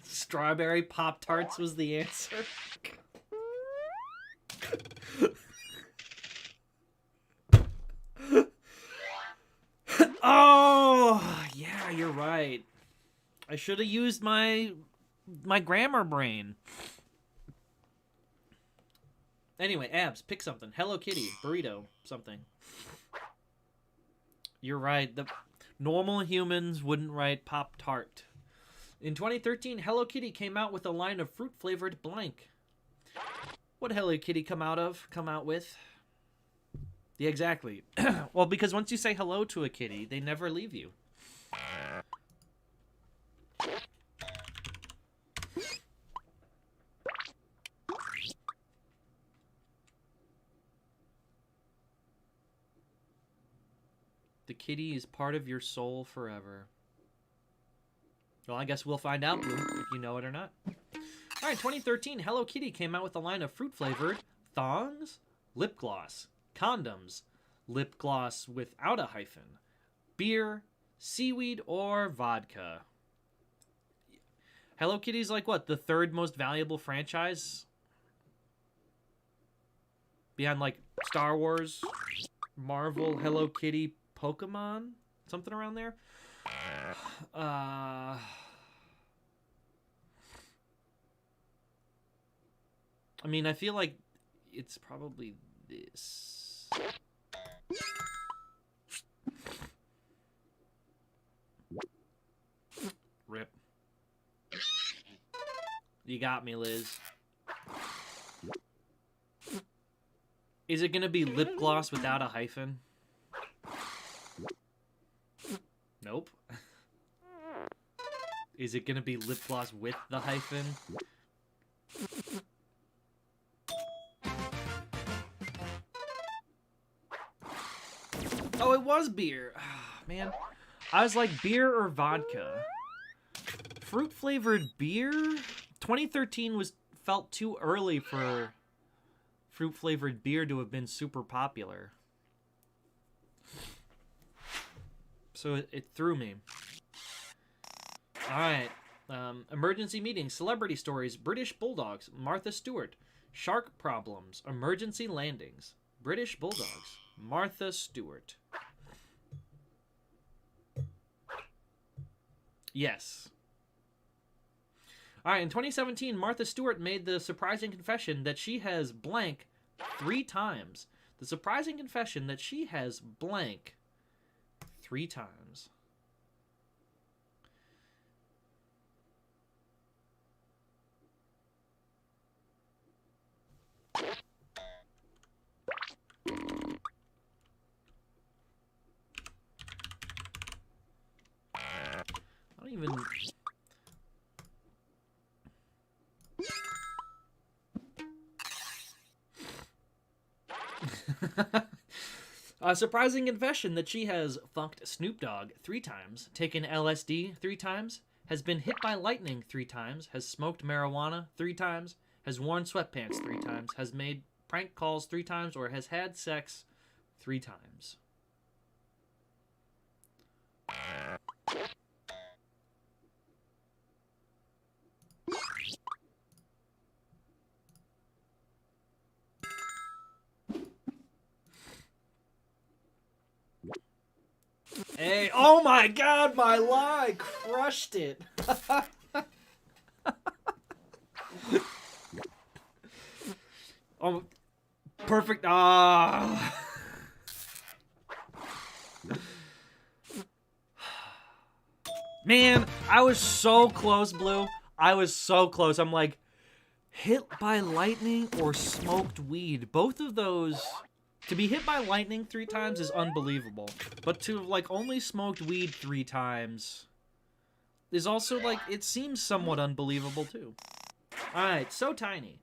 Strawberry Pop-Tarts was the answer? Oh, yeah, you're right. I should have used my grammar brain. Anyway, Abs, pick something. Hello Kitty, burrito, something. You're right. The normal humans wouldn't write Pop-Tart. In 2013, Hello Kitty came out with a line of fruit-flavored blank. What Hello Kitty come out with? Yeah, exactly. Well, because once you say hello to a kitty, they never leave you. The kitty is part of your soul forever. Well, I guess we'll find out, Blue, if you know it or not. Alright, 2013, Hello Kitty came out with a line of fruit-flavored thongs, lip gloss, condoms, lip gloss without a hyphen, beer, seaweed, or vodka. Hello Kitty's like what, the 3rd most valuable franchise? Behind like Star Wars, Marvel, Hello Kitty, Pokemon? Something around there? I mean, I feel like it's probably this. Rip. You got me, Liz. Is it gonna be lip gloss without a hyphen? Nope. Is it gonna be lip gloss with the hyphen? Oh, it was beer. Man, I was like beer or vodka. Fruit flavored beer? 2013 felt too early for fruit flavored beer to have been super popular. So it threw me. Alright. Emergency meetings, celebrity stories, British bulldogs, Martha Stewart, shark problems, emergency landings, British bulldogs, Martha Stewart. Yes. Alright, in 2017, Martha Stewart made the surprising confession that she has blank 3 times. The surprising confession that she has blank 3 times. I don't even... A surprising confession that she has funked Snoop Dogg 3 times, taken LSD 3 times, has been hit by lightning 3 times, has smoked marijuana 3 times, has worn sweatpants 3 times, has made prank calls 3 times, or has had sex 3 times. Hey, oh my god, my lie crushed it. Oh, perfect. Ah. Man, I was so close, Blue. I was so close. I'm like, hit by lightning or smoked weed. Both of those, to be hit by lightning 3 times is unbelievable. But to, like, only smoked weed 3 times is also, like, it seems somewhat unbelievable, too. Alright, so tiny.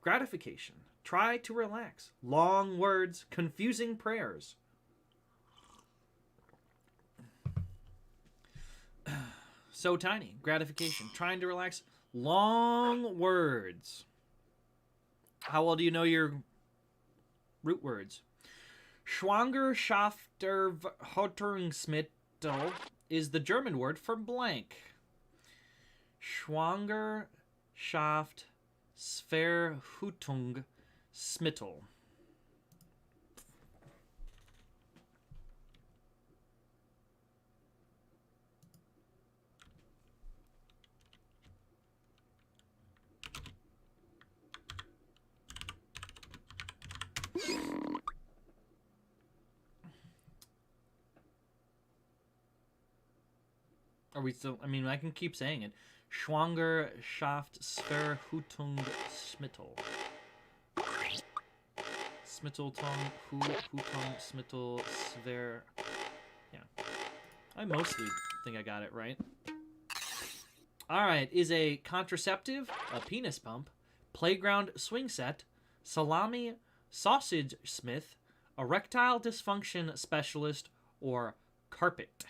Gratification. Try to relax. Long words. Confusing prayers. So tiny. Gratification. Trying to relax. Long words. How well do you know your root words? Schwangerschafterverhütungsmittel is the German word for blank. Schwangerschaftsverhütungsmittel. Are we still? I mean, I can keep saying it. Schwangerschaftsverhütungsmittel. Smittelton, Hutung, Smittel, Sver. Yeah. I mostly think I got it right. Alright, is a contraceptive, a penis pump, playground swing set, salami, sausage smith, erectile dysfunction specialist, or carpet?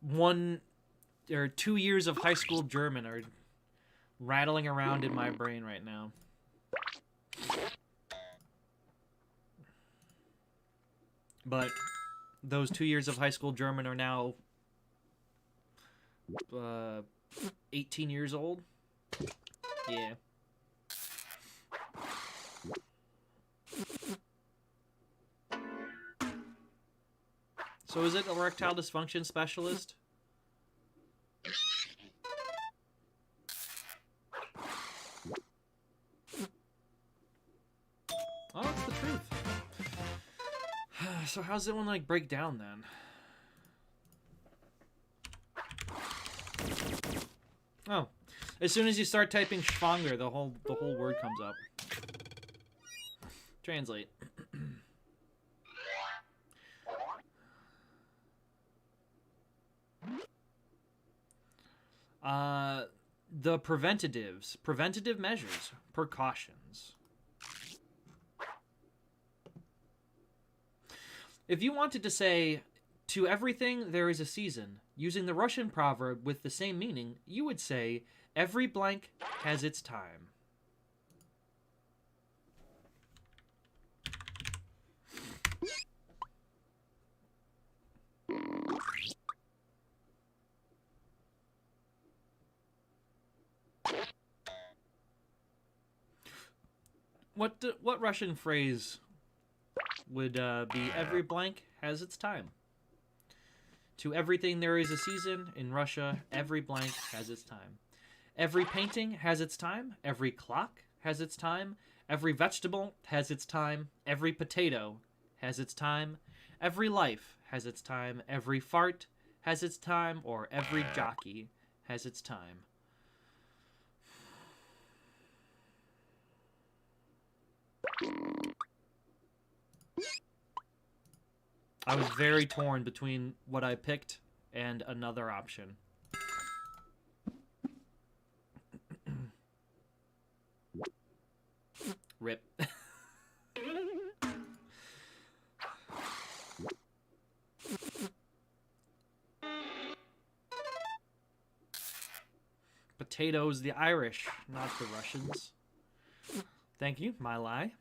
One or 2 years of high school German are rattling around in my brain right now. But those 2 years of high school German are now 18 years old. Yeah. So is it erectile dysfunction specialist? Oh, that's the truth. So how's it one like break down then? Oh, as soon as you start typing Schwanger, the whole word comes up. Translate. The preventatives, preventative measures, precautions. If you wanted to say, to everything there is a season, using the Russian proverb with the same meaning, you would say, every blank has its time. What Russian phrase would be every blank has its time? To everything there is a season. In Russia, every blank has its time. Every painting has its time. Every clock has its time. Every vegetable has its time. Every potato has its time. Every life has its time. Every fart has its time. Or every jockey has its time. I was very torn between what I picked and another option. Rip. potatoes the Irish, not the Russians. Thank you, my lie.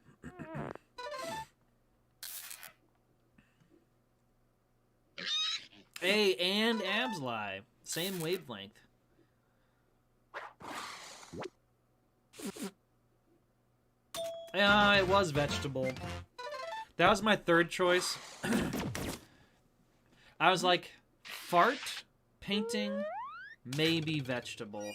A and abs lie. Same wavelength. Yeah, it was vegetable. That was my third choice. I was like, fart, painting, maybe vegetable.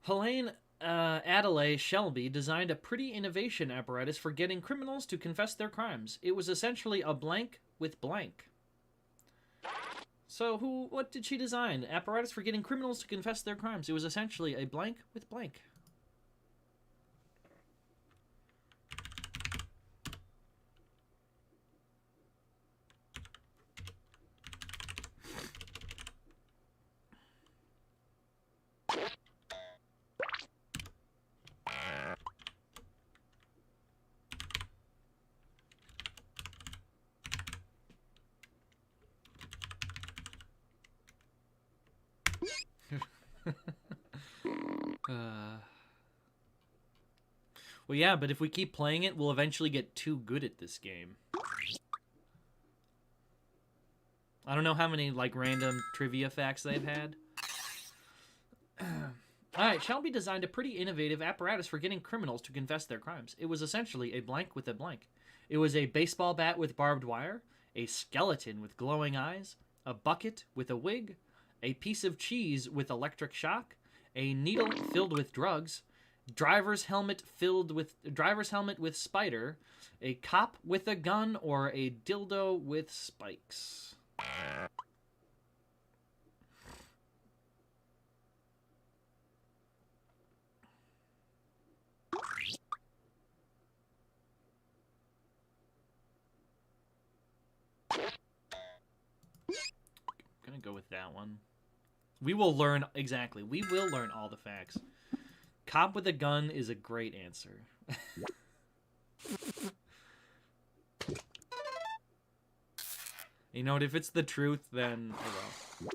Helene Adelaide Shelby designed a pretty innovation apparatus for getting criminals to confess their crimes. It was essentially a blank with blank. So what did she design? Apparatus for getting criminals to confess their crimes. It was essentially a blank with blank. Well, yeah, but if we keep playing it, we'll eventually get too good at this game. I don't know how many, like, random trivia facts they've had. Alright, Shelby designed a pretty innovative apparatus for getting criminals to confess their crimes. It was essentially a blank with a blank. It was a baseball bat with barbed wire, a skeleton with glowing eyes, a bucket with a wig, a piece of cheese with electric shock, a needle filled with drugs, driver's helmet with spider, a cop with a gun, or a dildo with spikes. I'm gonna go with that one. We will learn exactly. We will learn all the facts. Cop with a gun is a great answer. You know what? If it's the truth, then oh well.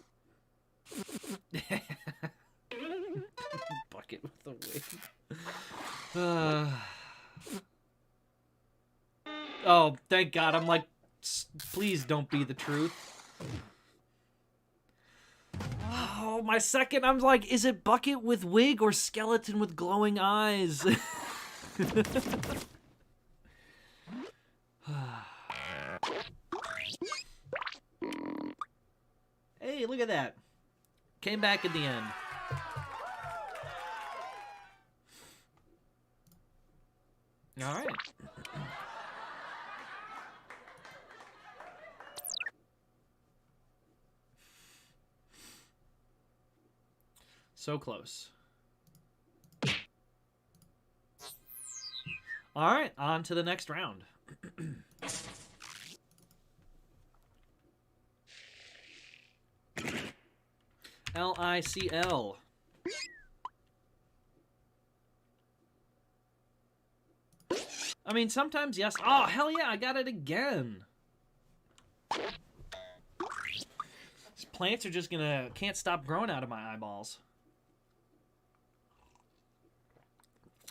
Bucket with a wig. Oh, thank God! I'm like, please don't be the truth. Oh, my second, I'm like, is it bucket with wig or skeleton with glowing eyes? Hey, look at that. Came back at the end. All right. So close. All right, on to the next round. LICL. I mean, sometimes yes. Oh, hell yeah, I got it again. These plants are just can't stop growing out of my eyeballs.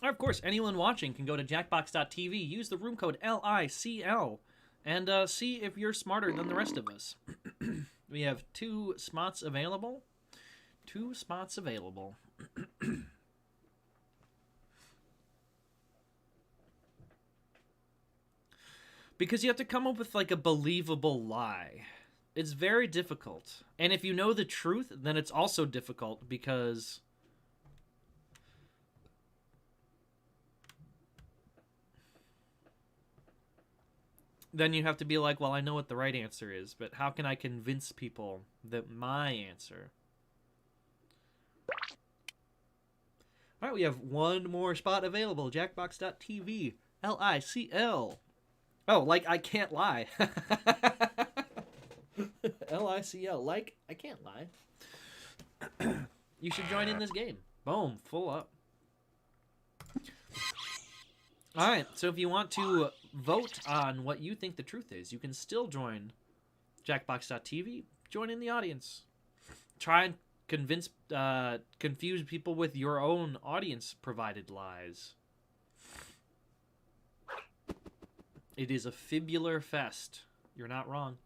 Or, of course, anyone watching can go to jackbox.tv, use the room code LICL, and see if you're smarter than the rest of us. We have 2 spots available. 2 spots available. Because you have to come up with, like, a believable lie. It's very difficult. And if you know the truth, then it's also difficult because... then you have to be like, well, I know what the right answer is, but how can I convince people that my answer... All right, we have 1 more spot available. Jackbox.tv. LICL. Oh, like I can't lie. LICL. Like I can't lie. you should join in this game. Boom, full up. All right, so if you want to vote on what you think the truth is, you can still join Jackbox.tv. Join in the audience. Try and confuse people with your own audience-provided lies. It is a fibular fest. You're not wrong.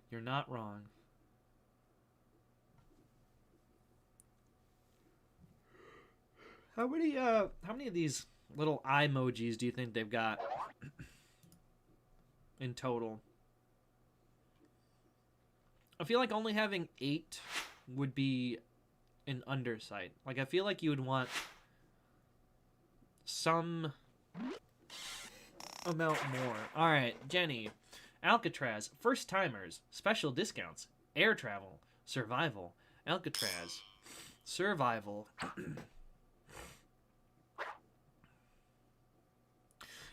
You're not wrong. How many of these little eye emojis do you think they've got in total? I feel like only having 8 would be an undersight. Like, I feel like you would want some amount more. All right, Jenny. Alcatraz. First timers. Special discounts. Air travel. Survival. Alcatraz. Survival.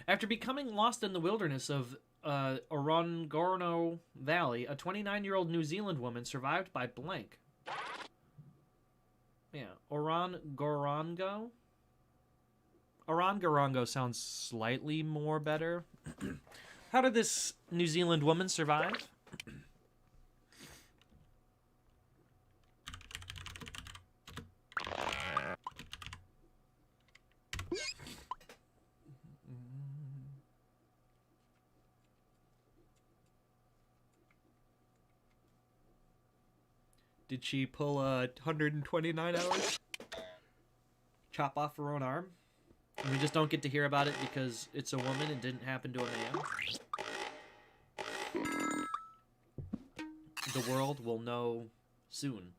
After becoming lost in the wilderness of Orongorno Valley, a 29-year-old New Zealand woman survived by blank. Yeah, Orongorongo? Orongorongo sounds slightly more better. How did this New Zealand woman survive? Did she pull 129 hours? Chop off her own arm? And we just don't get to hear about it because it's a woman and didn't happen to a man? The world will know soon.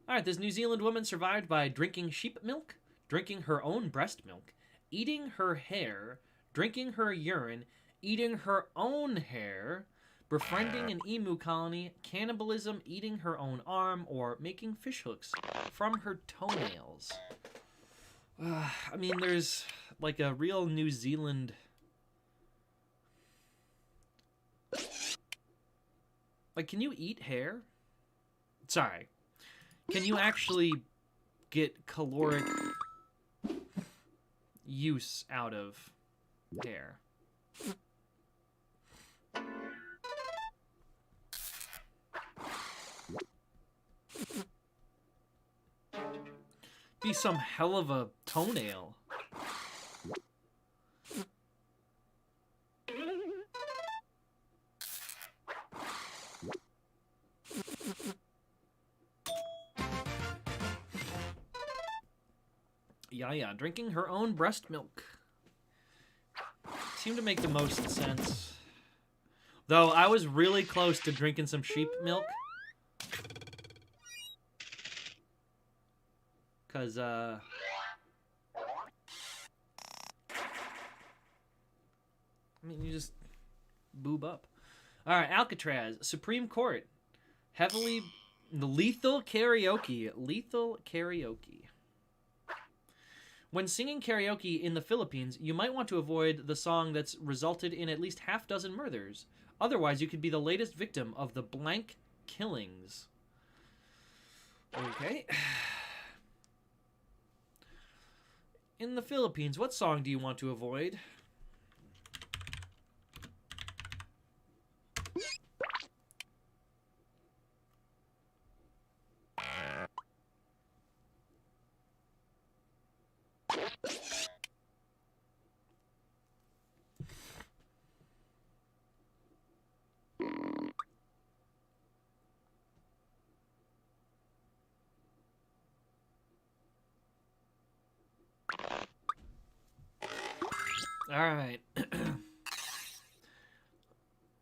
Alright, this New Zealand woman survived by drinking sheep milk, drinking her own breast milk, eating her hair, drinking her urine, eating her own hair, befriending an emu colony, cannibalism, eating her own arm, or making fishhooks from her toenails. I mean, there's like a real New Zealand... Like, can you eat hair? Sorry. Can you actually get caloric use out of hair? Be some hell of a toenail. Yeah, drinking her own breast milk. Seemed to make the most sense. Though I was really close to drinking some sheep milk. Because, I mean, you just boob up. Alright, Alcatraz. Supreme Court. Heavily... Lethal karaoke. Lethal karaoke. When singing karaoke in the Philippines, you might want to avoid the song that's resulted in at least half dozen murders. Otherwise, you could be the latest victim of the blank killings. Okay. In the Philippines, what song do you want to avoid? Alright.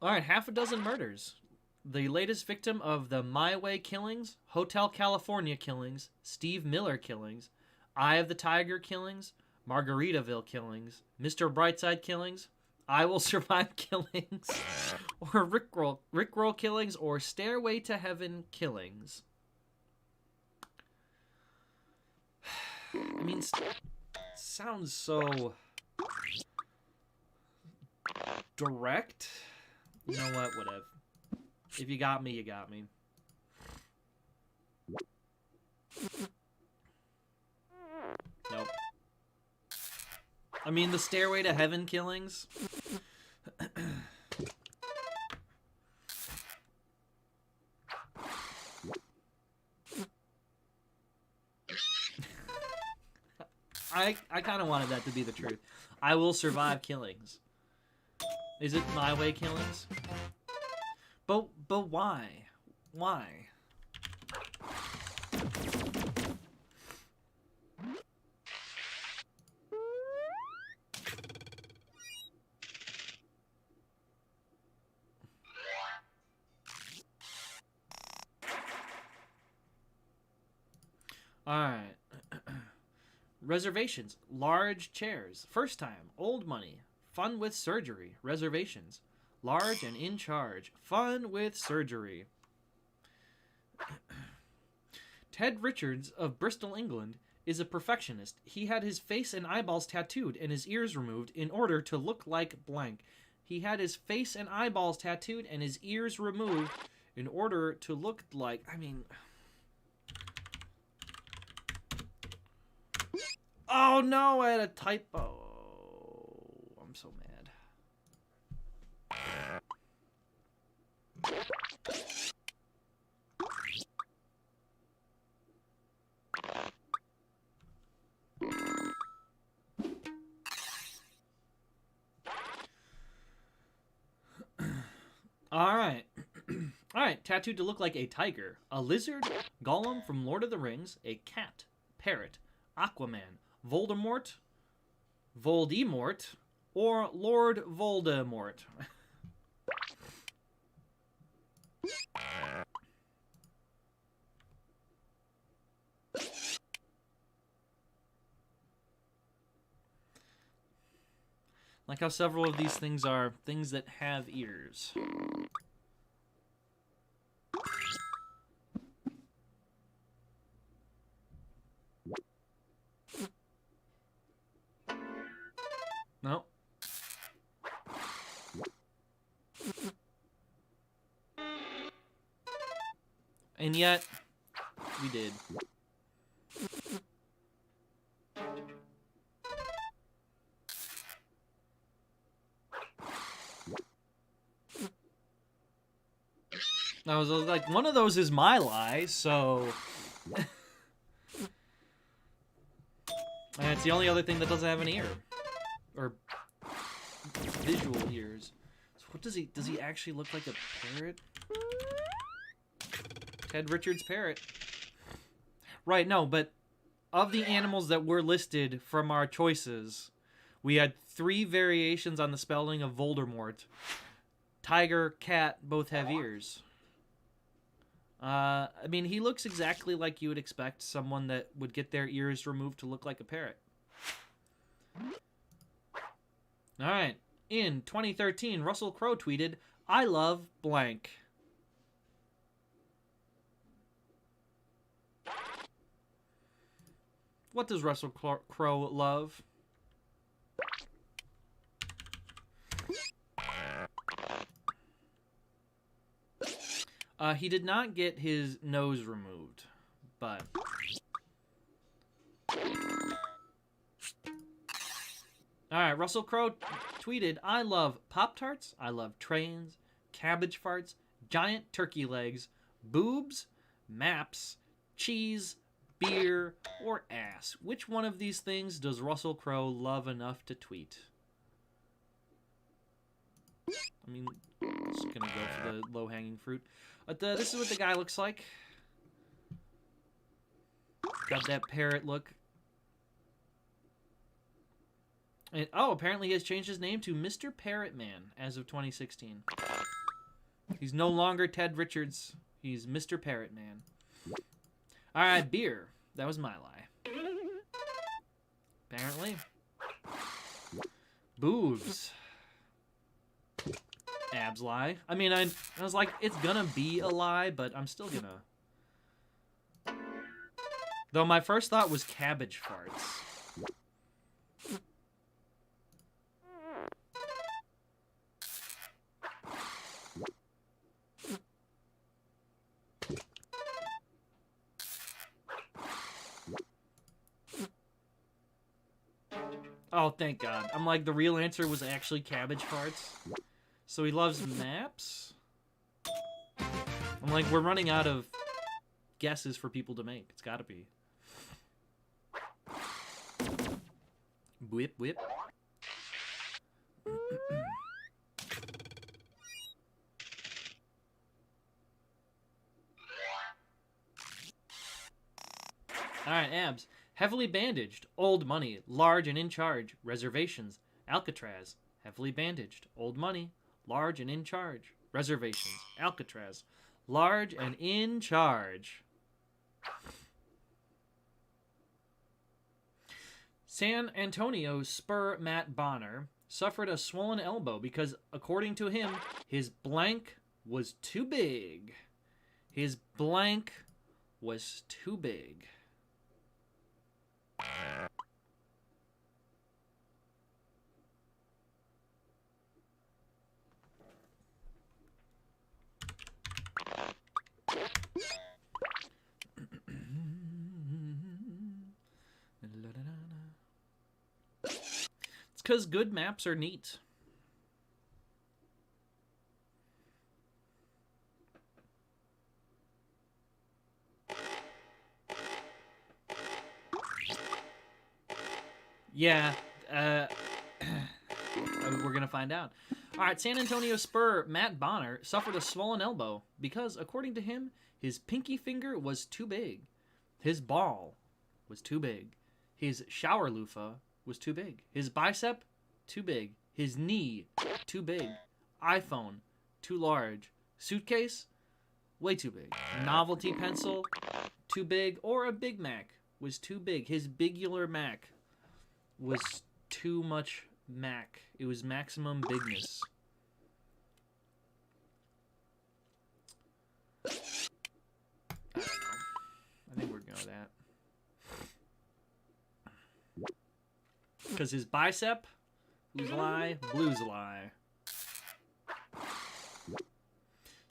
Alright, half a dozen murders. The latest victim of the My Way killings, Hotel California killings, Steve Miller killings, Eye of the Tiger killings, Margaritaville killings, Mr. Brightside killings, I Will Survive killings, or Rickroll killings, or Stairway to Heaven killings. I mean, sounds so... direct? You know what? Whatever. If you got me, you got me. Nope. I mean, the Stairway to Heaven killings. I kind of wanted that to be the truth. I will survive killings. Is it my way killings? But why? Why? All right. Reservations. Large chairs. First time. Old money. Fun with surgery. Reservations. Large and in charge. Fun with surgery. Ted Richards of Bristol, England, is a perfectionist. He had his face and eyeballs tattooed and his ears removed in order to look like blank. He had his face and eyeballs tattooed and his ears removed in order to look like... I mean... Oh no, I had a typo. I'm so mad. Alright. Alright, tattooed to look like a tiger, a lizard, Gollum from Lord of the Rings, a cat, parrot, Aquaman, Voldemort, or Lord Voldemort. Like how several of these things are things that have ears. No. And yet, we did. I was like, one of those is my lie, so... And it's the only other thing that doesn't have an ear. Or visual ears. So what does he actually look like a parrot? Ted Richards parrot. Right, no, but of the animals that were listed from our choices, we had 3 variations on the spelling of Voldemort. Tiger, cat, both have ears. I mean, he looks exactly like you would expect someone that would get their ears removed to look like a parrot. Alright. In 2013, Russell Crowe tweeted, "I love blank." What does Russell Crowe love? He did not get his nose removed, but... Alright, Russell Crowe tweeted, "I love Pop-Tarts, I love trains, cabbage farts, giant turkey legs, boobs, maps, cheese, beer, or ass. Which one of these things does Russell Crowe love enough to tweet?" I mean, just gonna go for the low-hanging fruit. But this is what the guy looks like. Got that parrot look. And, oh, apparently he has changed his name to Mr. Parrot Man as of 2016. He's no longer Ted Richards. He's Mr. Parrot Man. Alright, beer. That was my lie. Apparently. Boobs. Abs lie. I mean, I was like, it's gonna be a lie, but I'm still gonna... Though my first thought was cabbage farts. Oh, thank God. I'm like, the real answer was actually cabbage parts. So he loves maps? I'm like, we're running out of guesses for people to make. It's gotta be. Whip, whip. Alright, Abs. Heavily bandaged. Old money. Large and in charge. Reservations. Alcatraz. Heavily bandaged. Old money. Large and in charge. Reservations. Alcatraz. Large and in charge. San Antonio's Spur Matt Bonner suffered a swollen elbow because, according to him, his blank was too big. His blank was too big. It's because good maps are neat. Yeah, we're going to find out. All right, San Antonio Spur Matt Bonner suffered a swollen elbow because, according to him, his pinky finger was too big. His ball was too big. His shower loofah was too big. His bicep, too big. His knee, too big. iPhone, too large. Suitcase, way too big. Novelty pencil, too big. Or a Big Mac was too big. His bigular Mac was too much Mac. It was maximum bigness. I don't know. I think we're going with that. Because his bicep, who's lie, blues lie.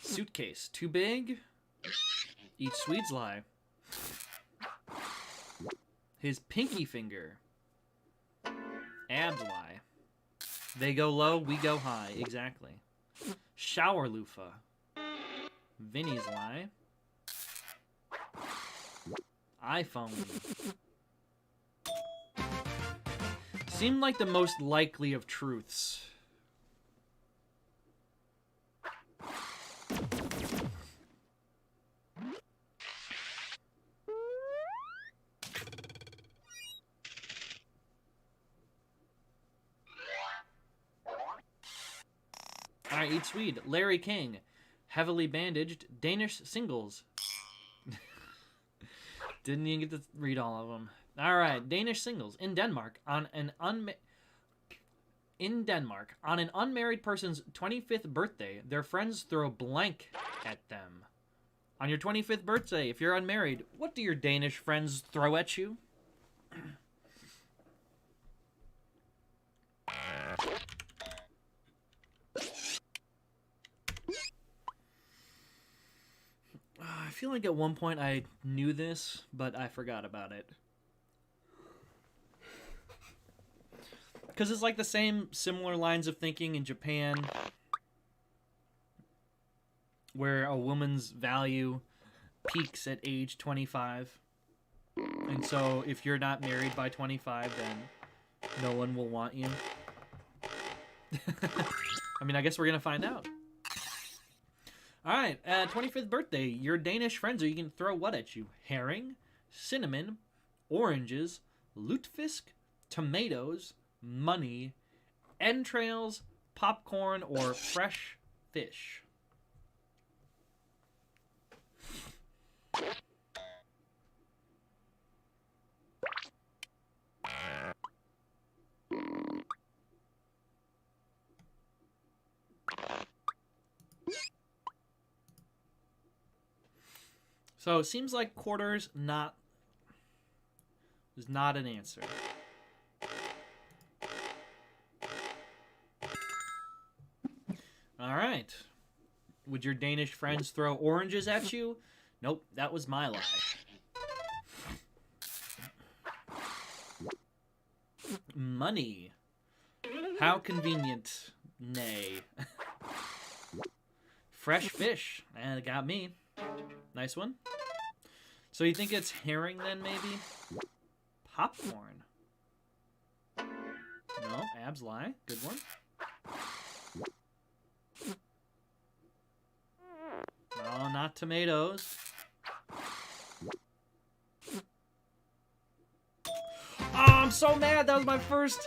Suitcase, too big, eat Swedes lie. His pinky finger, abs lie. They go low, we go high. Exactly. Shower loofah, Vinny's lie. iPhone. Seemed like the most likely of truths. Alright, eat Swede. Larry King. Heavily bandaged. Danish singles. Didn't even get to read all of them. Alright, Danish singles. In Denmark, on an unmarried person's 25th birthday, their friends throw blank at them. On your 25th birthday, if you're unmarried, what do your Danish friends throw at you? I feel like at one point I knew this, but I forgot about it. Because it's like the same similar lines of thinking in Japan, where a woman's value peaks at age 25. And so if you're not married by 25, then no one will want you. I mean, I guess we're going to find out. All right, 25th birthday. Your Danish friends are you can throw what at you? Herring, cinnamon, oranges, lutefisk, tomatoes, money, entrails, popcorn, or fresh fish. So it seems like quarters is not an answer. All right. Would your Danish friends throw oranges at you? Nope, that was my lie. Money. How convenient. Nay. Fresh fish. And it got me. Nice one. So you think it's herring then, maybe? Popcorn. No, abs lie. Good one. No, not tomatoes. Oh, I'm so mad. That was my first.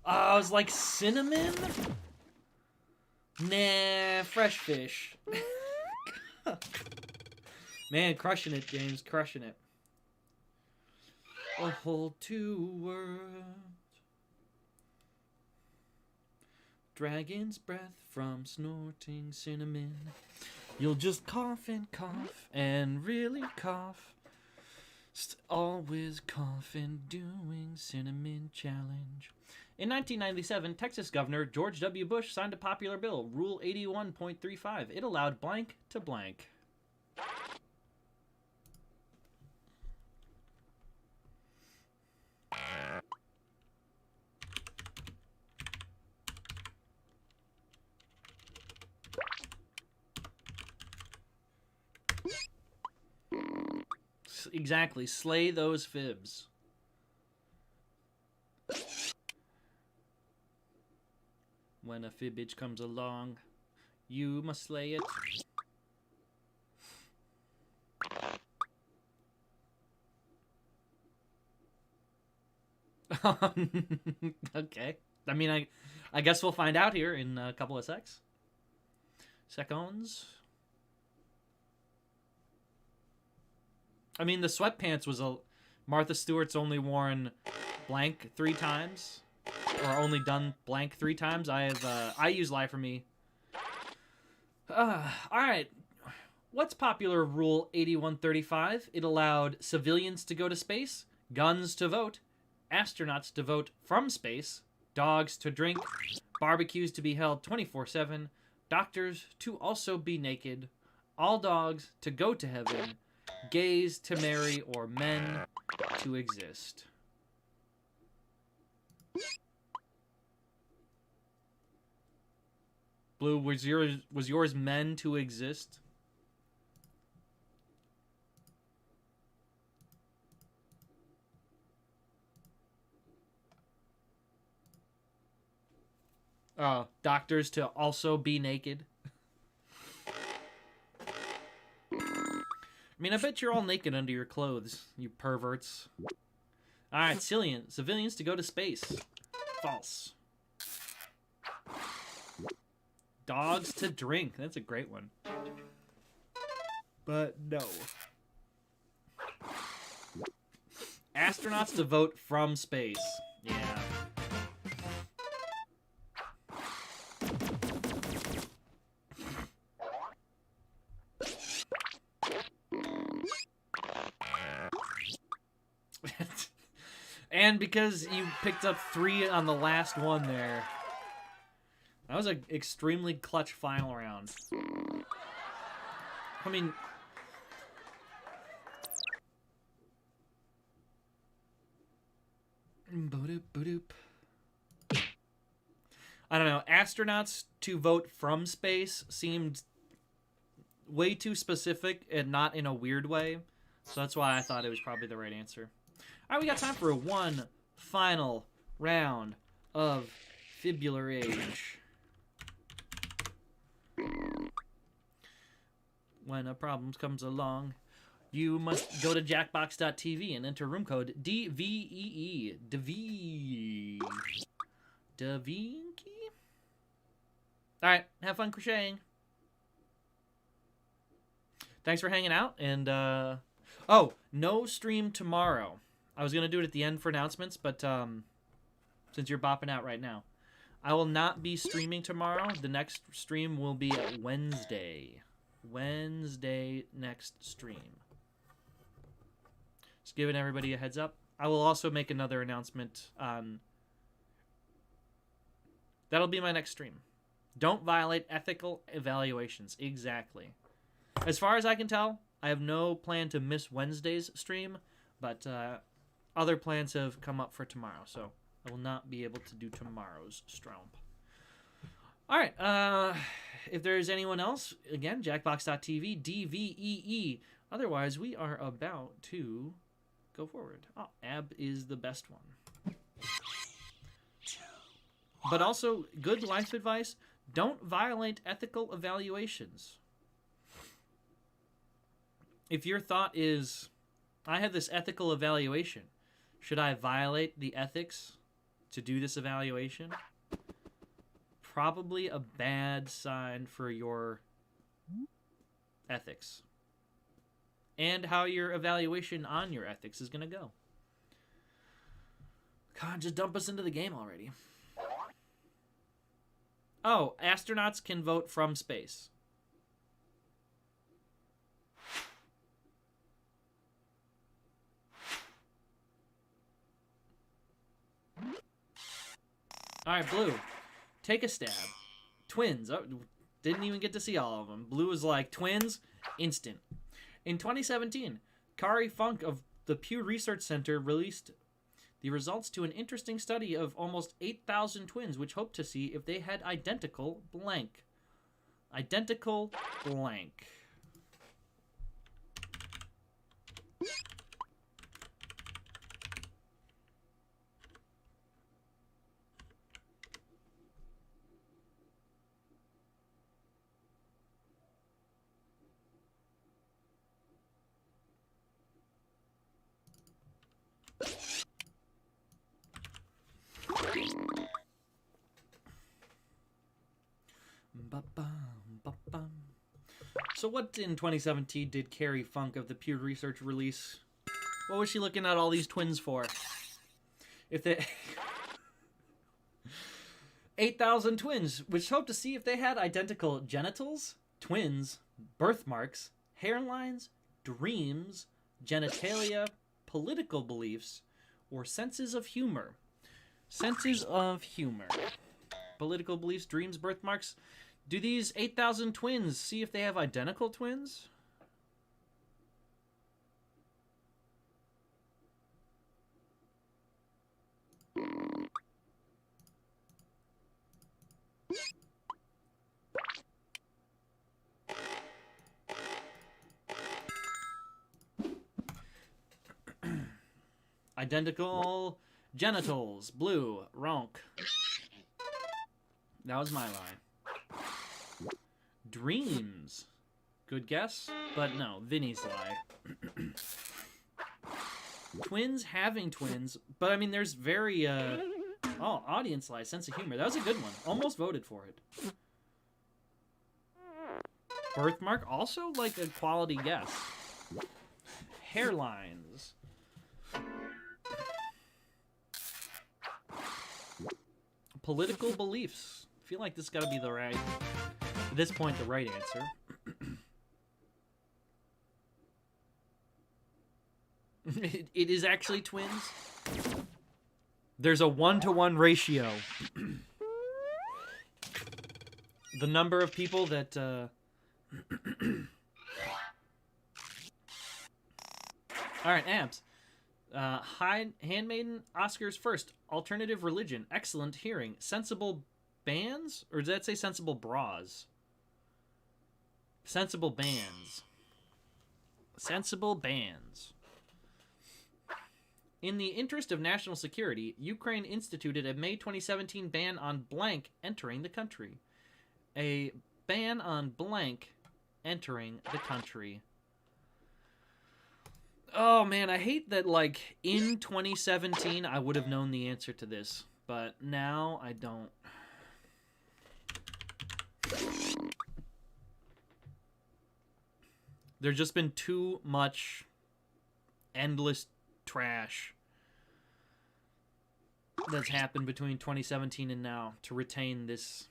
I was like, cinnamon? Nah, fresh fish. Man, crushing it, James. Crushing it. A whole two worlds. Dragon's breath from snorting cinnamon. You'll just cough and really cough. Always cough and doing cinnamon challenge. In 1997, Texas Governor George W. Bush signed a popular bill, Rule 81.35. It allowed blank to blank. Exactly. Slay those fibs. When a fibbage comes along, you must slay it. Okay. I mean, I guess we'll find out here in a couple of seconds. I mean, the sweatpants was Martha Stewart's only worn blank 3 times, or only done blank 3 times. I use Lie For Me. All right. What's popular Rule 8135? It allowed civilians to go to space, guns to vote, astronauts to vote from space, dogs to drink, barbecues to be held 24/7, doctors to also be naked, all dogs to go to heaven, gays to marry, or men to exist. Blue, was yours men to exist? Doctors to also be naked. I mean, I bet you're all naked under your clothes, you perverts. Alright, civilians to go to space. False. Dogs to drink. That's a great one. But no. Astronauts to vote from space. Yeah. And because you picked up 3 on the last one there. That was an extremely clutch final round. I mean... I don't know. Astronauts to vote from space seemed way too specific and not in a weird way. So that's why I thought it was probably the right answer. Alright, we got time for one final round of Fibular Age. When a problem comes along, you must go to jackbox.tv and enter room code DVEE. DVEE? Alright, have fun crocheting. Thanks for hanging out, and, oh, no stream tomorrow. I was going to do it at the end for announcements, but, since you're bopping out right now. I will not be streaming tomorrow. The next stream will be Wednesday. Wednesday next stream. Just giving everybody a heads up. I will also make another announcement on... That'll be my next stream. Don't violate ethical evaluations. Exactly. As far as I can tell, I have no plan to miss Wednesday's stream, but other plans have come up for tomorrow, so I will not be able to do tomorrow's Stromp. All right. If there's anyone else, again, Jackbox.tv, DVEE. Otherwise, we are about to go forward. Oh, Ab is the best one. But also, good life advice, don't violate ethical evaluations. If your thought is, I have this ethical evaluation, should I violate the ethics to do this evaluation? Probably a bad sign for your ethics. And how your evaluation on your ethics is going to go. God, just dump us into the game already. Oh, astronauts can vote from space. All right, Blue. Take a stab. Twins. Oh, didn't even get to see all of them. Blue was like, twins, instant. In 2017, Kari Funk of the Pew Research Center released the results to an interesting study of almost 8,000 twins, which hoped to see if they had identical blank. Identical blank. So what in 2017 did Carrie Funk of the Pew Research release? What was she looking at all these twins for? If they 8,000 twins, which hoped to see if they had identical genitals, twins, birthmarks, hairlines, dreams, genitalia, political beliefs, or senses of humor. Senses of humor. Political beliefs, dreams, birthmarks. Do these 8,000 twins see if they have identical twins? Identical genitals. Blue. Ronk. That was my line. Dreams. Good guess, but no. Vinny's lie. Twins having twins, but I mean, there's very, oh, audience lie, sense of humor. That was a good one. Almost voted for it. Birthmark, also like a quality guess. Hairlines. Political beliefs. I feel like this got to be the right, at this point, the right answer. It is actually twins. There's a 1-to-1 ratio. The number of people that... Alright, Abs. Handmaiden, Oscars first. Alternative religion. Excellent hearing. Sensible bands? Or does that say sensible bras? Sensible bands. Sensible bands. In the interest of national security, Ukraine instituted a May 2017 ban on blank entering the country. A ban on blank entering the country. Oh, man, I hate that, like, in 2017, I would have known the answer to this. But now, I don't. There's just been too much endless trash that's happened between 2017 and now to retain this.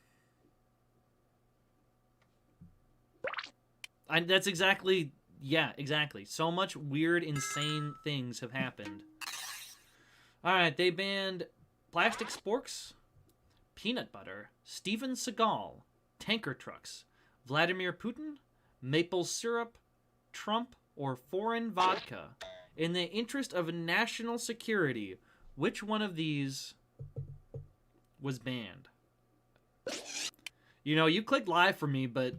That's exactly, yeah, exactly. So much weird, insane things have happened. Alright, they banned plastic sporks, peanut butter, Steven Seagal, tanker trucks, Vladimir Putin, maple syrup, Trump, or foreign vodka. In the interest of national security, which one of these was banned. You know, you clicked lie for me, but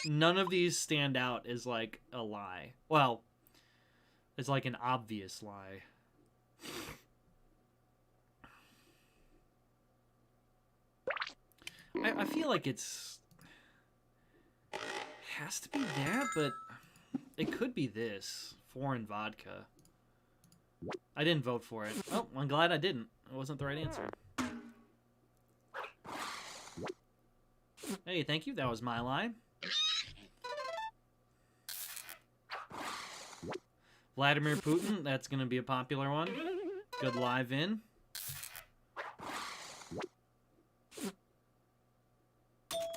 none of these stand out as like a lie. Well, it's like an obvious lie. I feel like it's has to be that, but it could be this. Foreign vodka. I didn't vote for it. Oh, I'm glad I didn't. It wasn't the right answer. Hey, thank you. That was my lie. Vladimir Putin. That's going to be a popular one. Good live in.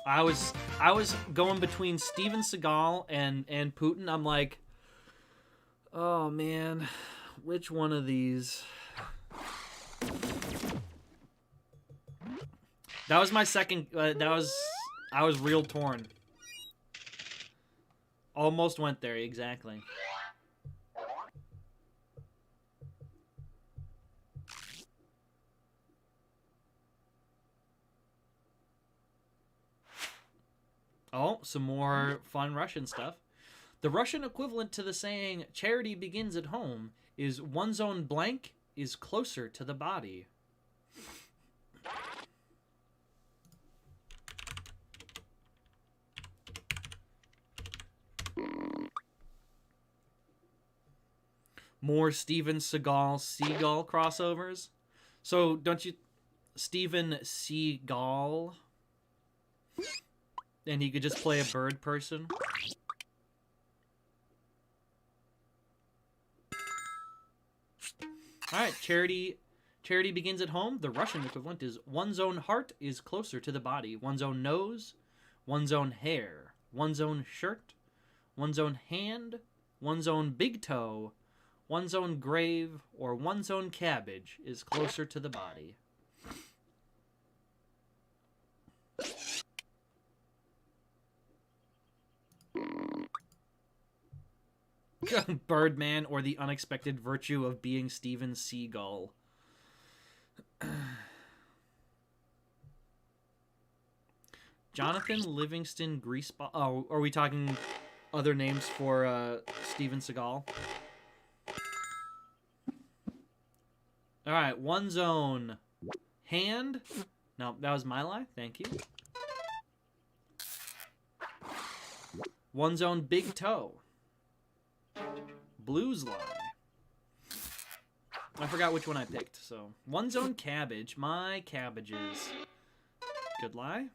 I was going between Steven Seagal and Putin. I'm like, oh man, which one of these? That was my second. I was real torn. Almost went there exactly. Oh, some more fun Russian stuff. The Russian equivalent to the saying, charity begins at home, is one's own blank is closer to the body. More Steven Seagal crossovers. So, don't you... Steven Seagal... And he could just play a bird person. Alright, charity begins at home. The Russian equivalent is one's own heart is closer to the body. One's own nose, one's own hair, one's own shirt, one's own hand, one's own big toe, one's own grave, or one's own cabbage is closer to the body. Birdman, or the unexpected virtue of being Steven Seagal. Jonathan Livingston Greaseball. Oh, are we talking other names for Steven Seagal? Alright, one's own hand. No, that was my lie. Thank you. One's own big toe. Blues lie. I forgot which one I picked, so. One's own cabbage. My cabbages. Good lie.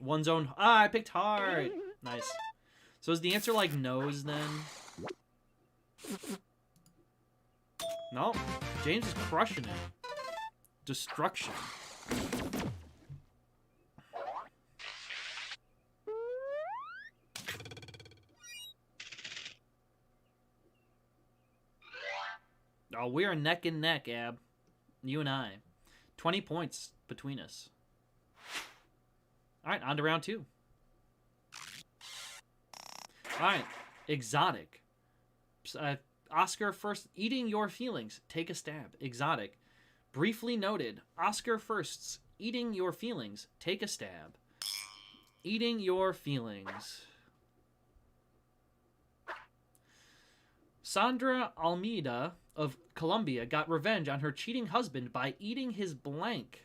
One's own... Ah, I picked heart. Nice. So is the answer like nose then? No. James is crushing it. Destruction. Oh, we are neck and neck, Ab. You and I. 20 points between us. Alright, on to round 2. Alright, exotic. Oscar first, eating your feelings. Take a stab. Exotic. Briefly noted. Oscar firsts, eating your feelings. Take a stab. Eating your feelings. Sandra Almeida of Colombia got revenge on her cheating husband by eating his blank.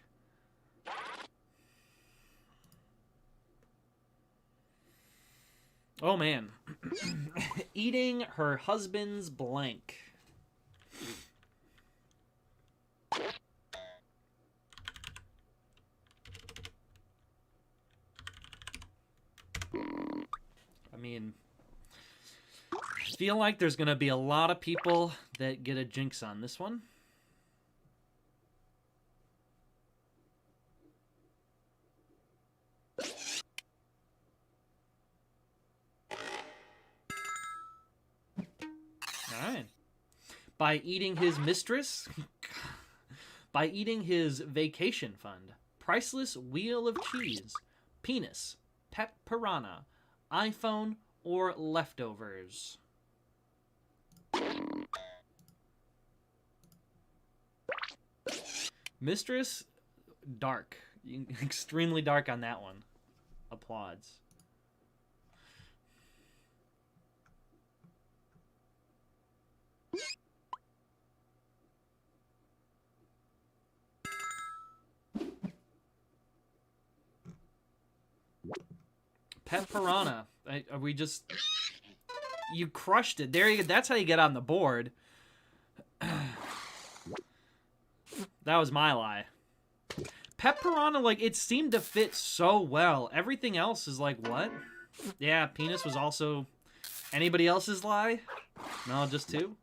Oh man. Eating her husband's blank. I mean, I feel like there's going to be a lot of people that get a jinx on this one. Alright. By eating his mistress? By eating his vacation fund. Priceless wheel of cheese. Penis. Pet piranha. iPhone or leftovers. Mistress, dark. Extremely dark on that one. Applauds. Pet Piranha. Are we just... You crushed it. There you go. That's how you get on the board. That was my lie. Pet Piranha, like, it seemed to fit so well. Everything else is like, what? Yeah, penis was also anybody else's lie? No, just two?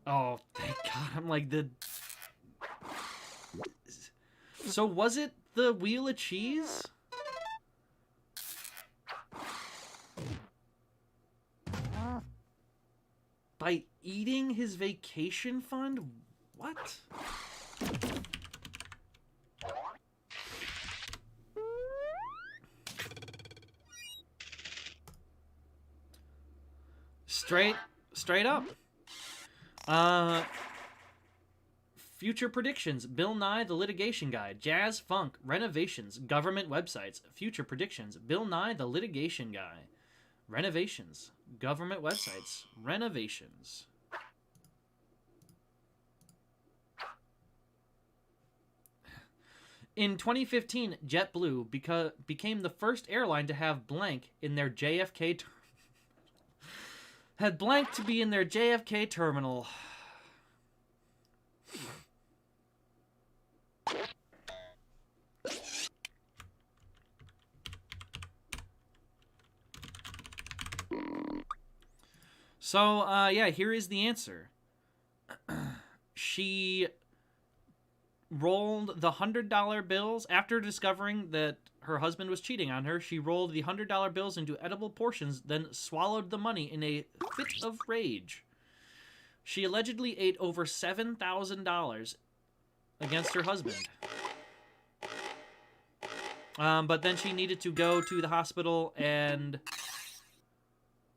Oh, thank God. I'm like, So was it the wheel of cheese? By eating his vacation fund? What? Straight up. Future predictions. Bill Nye, the litigation guy. Jazz, funk, renovations, government websites. Future predictions. Bill Nye, the litigation guy. Renovations, government websites, renovations. In 2015, JetBlue became the first airline to have blank in their JFK had blank to be in their JFK terminal. So, yeah, here is the answer. She rolled the $100 bills after discovering that her husband was cheating on her. She rolled the $100 bills into edible portions, then swallowed the money in a fit of rage. She allegedly ate over $7,000 against her husband. But then she needed to go to the hospital, and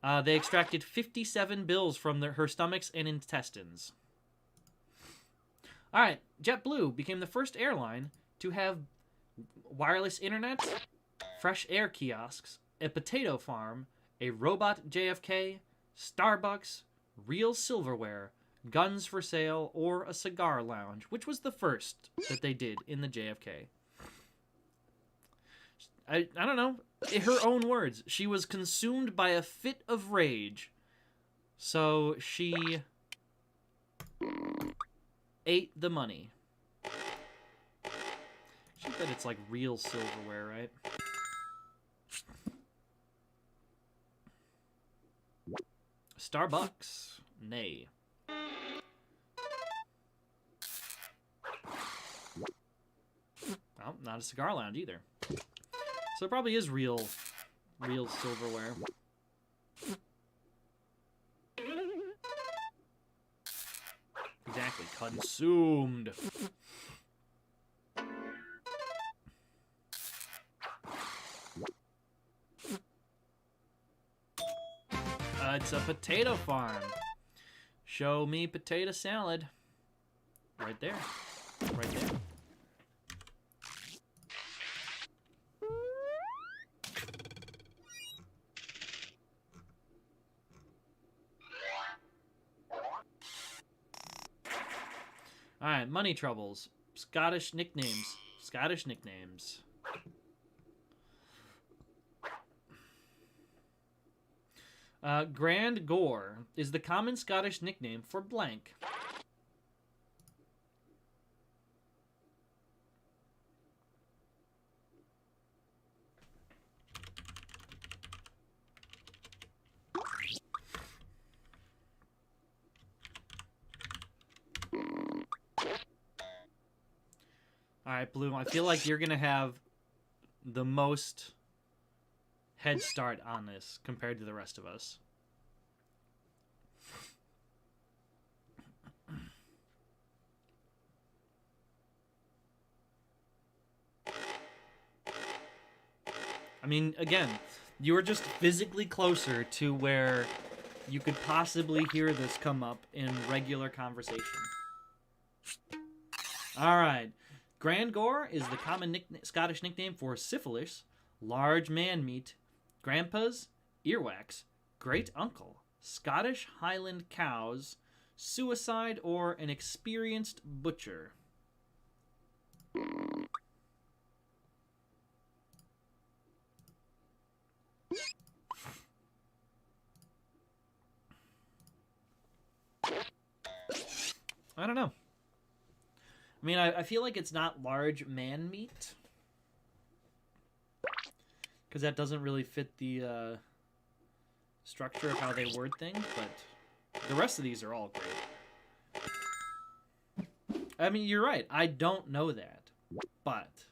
they extracted 57 bills from her stomachs and intestines. All right, JetBlue became the first airline to have wireless internet, fresh air kiosks, a potato farm, a robot JFK, Starbucks, real silverware, guns for sale, or a cigar lounge, which was the first that they did in the JFK. I don't know. In her own words, she was consumed by a fit of rage. So she ate the money. She bet it's like real silverware, right? Starbucks. Nay. Well, not a cigar lounge either. So it probably is real silverware. Exactly. Consumed. It's a potato farm. Show me potato salad. Right there. Right there. Alright, money troubles. Scottish nicknames. Scottish nicknames. Grand Gore is the common Scottish nickname for blank. Alright, Blue, I feel like you're going to have the most head start on this compared to the rest of us. I mean, again, you were just physically closer to where you could possibly hear this come up in regular conversation. All right. Grand Gore is the common Scottish nickname for syphilis, large man meat, grandpas, earwax, great uncle, Scottish Highland cows, suicide, or an experienced butcher. I don't know. I mean, I feel like it's not large man meat. Because that doesn't really fit the structure of how they word things, but the rest of these are all great. I mean, you're right. I don't know that. But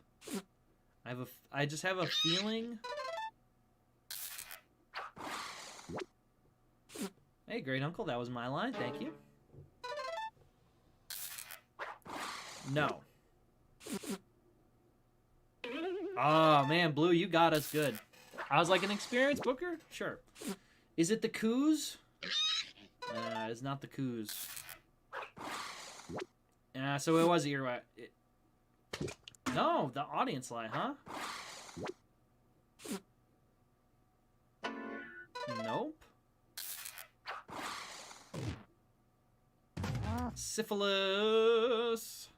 I just have a feeling. Hey, great uncle, that was my line. Thank you. No. Oh, man, Blue, you got us good. I was like, an experienced booker? Sure. Is it the Coos? It's not the Coos. So it was Earwax. No, the audience lie, huh? Nope. Syphilis.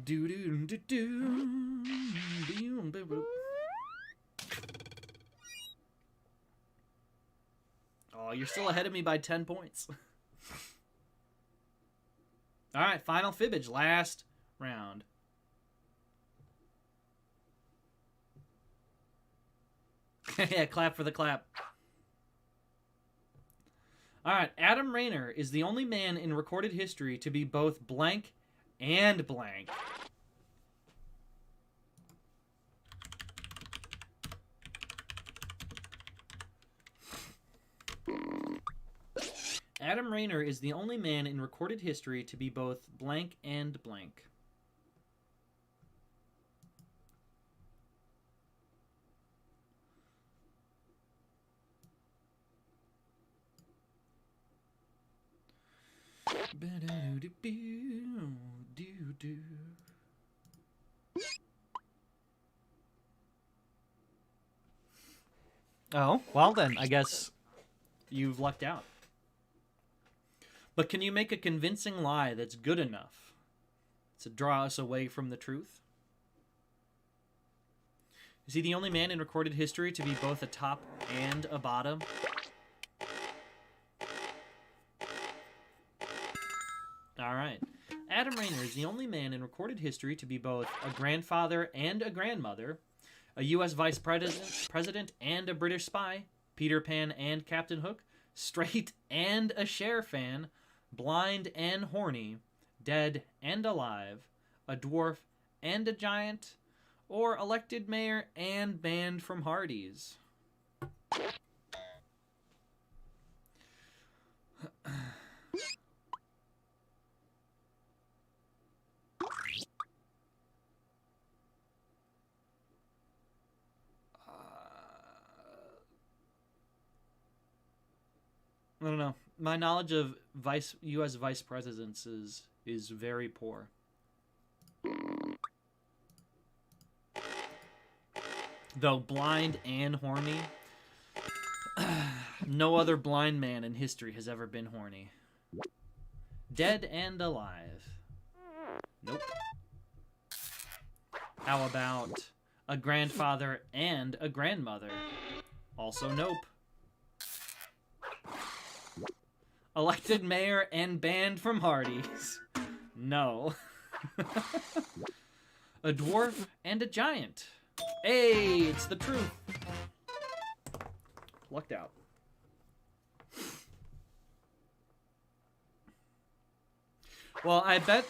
Do do do do. Oh, you're still ahead of me by 10 points. All right, final fibbage, last round. Yeah, clap for the clap. All right, Adam Rayner is the only man in recorded history to be both blank and blank. Adam Rayner is the only man in recorded history to be both blank and blank. Oh, well then, I guess you've lucked out. But can you make a convincing lie that's good enough to draw us away from the truth? Is he the only man in recorded history to be both a top and a bottom? All right. Adam Rayner is the only man in recorded history to be both a grandfather and a grandmother, a U.S. vice president and a British spy, Peter Pan and Captain Hook, straight and a Cher fan, blind and horny, dead and alive, a dwarf and a giant, or elected mayor and banned from Hardee's. I don't know. My knowledge of U.S. vice presidents is very poor. Though blind and horny, no other blind man in history has ever been horny. Dead and alive. Nope. How about a grandfather and a grandmother? Also nope. Elected mayor and banned from Hardee's? No. A dwarf and a giant? Hey, it's the truth. Lucked out. Well, I bet...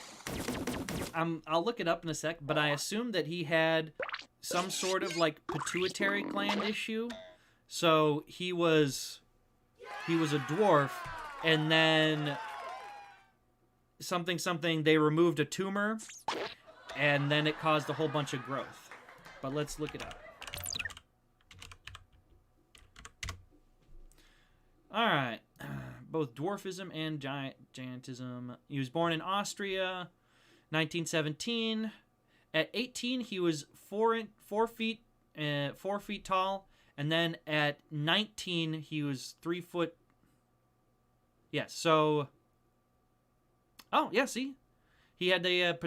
I'll look it up in a sec, but I assume that he had some sort of, like, pituitary gland issue. So he was a dwarf, and then something, they removed a tumor, and then it caused a whole bunch of growth. But let's look it up. All right. both dwarfism and giantism. He was born in Austria, 1917. At 18, he was 4 feet 4 feet tall, and then at 19, he was 3 foot. Yes, so. Oh yeah, see, he had the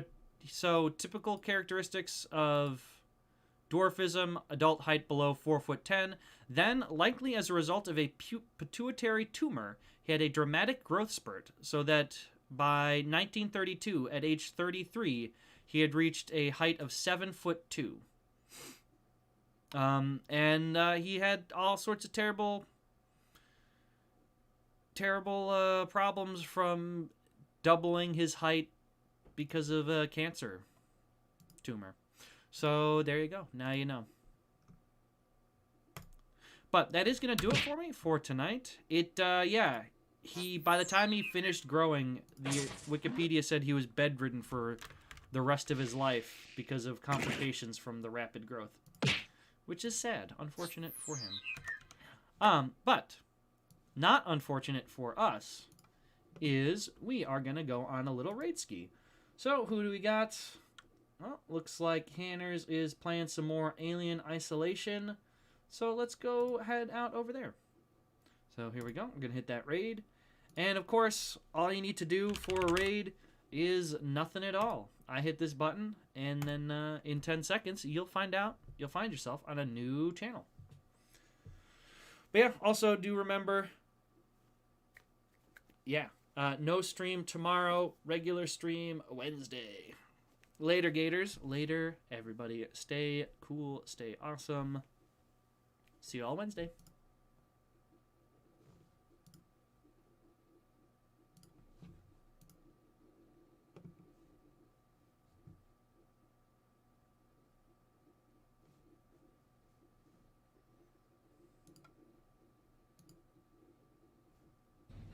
so typical characteristics of dwarfism, adult height below 4'10". Then, likely as a result of a pituitary tumor, he had a dramatic growth spurt, so that by 1932, at age 33, he had reached a height of 7'2". And he had all sorts of terrible problems, from doubling his height because of a cancer tumor. So there you go. Now you know. But that is going to do it for me for tonight. Yeah, by the time he finished growing, the Wikipedia said he was bedridden for the rest of his life because of complications from the rapid growth, which is sad. Unfortunate for him. But not unfortunate for us is we are going to go on a little raid ski. So who do we got? Well, looks like Hanners is playing some more Alien Isolation. So let's go head out over there. So here we go. I'm going to hit that raid. And of course, all you need to do for a raid is nothing at all. I hit this button, and then in 10 seconds, you'll find yourself on a new channel. But yeah, also do remember, no stream tomorrow, regular stream Wednesday. Later, Gators. Later, everybody. Stay cool, stay awesome. See you all Wednesday.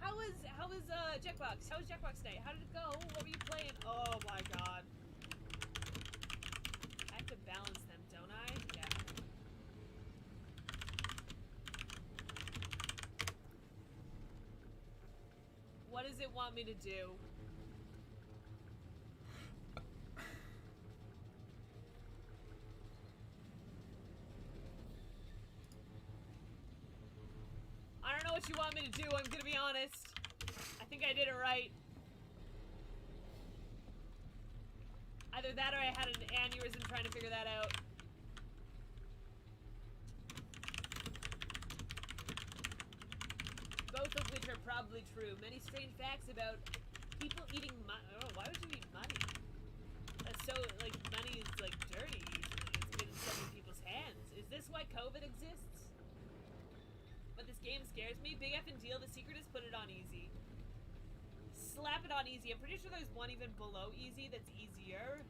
How was Jackbox? How was Jackbox Day? How did it go? What were you playing? Oh my god. I have to balance them, don't I? Yeah. What does it want me to do? I don't know what you want me to do, I'm gonna be honest. I think I did it right. Either that or I had an aneurysm trying to figure that out. Both of which are probably true. Many strange facts about people eating money. Oh, why would you eat money? That's so, like, money is, like, dirty usually. It's been in so many people's hands. Is this why COVID exists? But this game scares me. Big effing deal. The secret is put it on easy. Slap it on easy. I'm pretty sure there's one even below easy that's easier.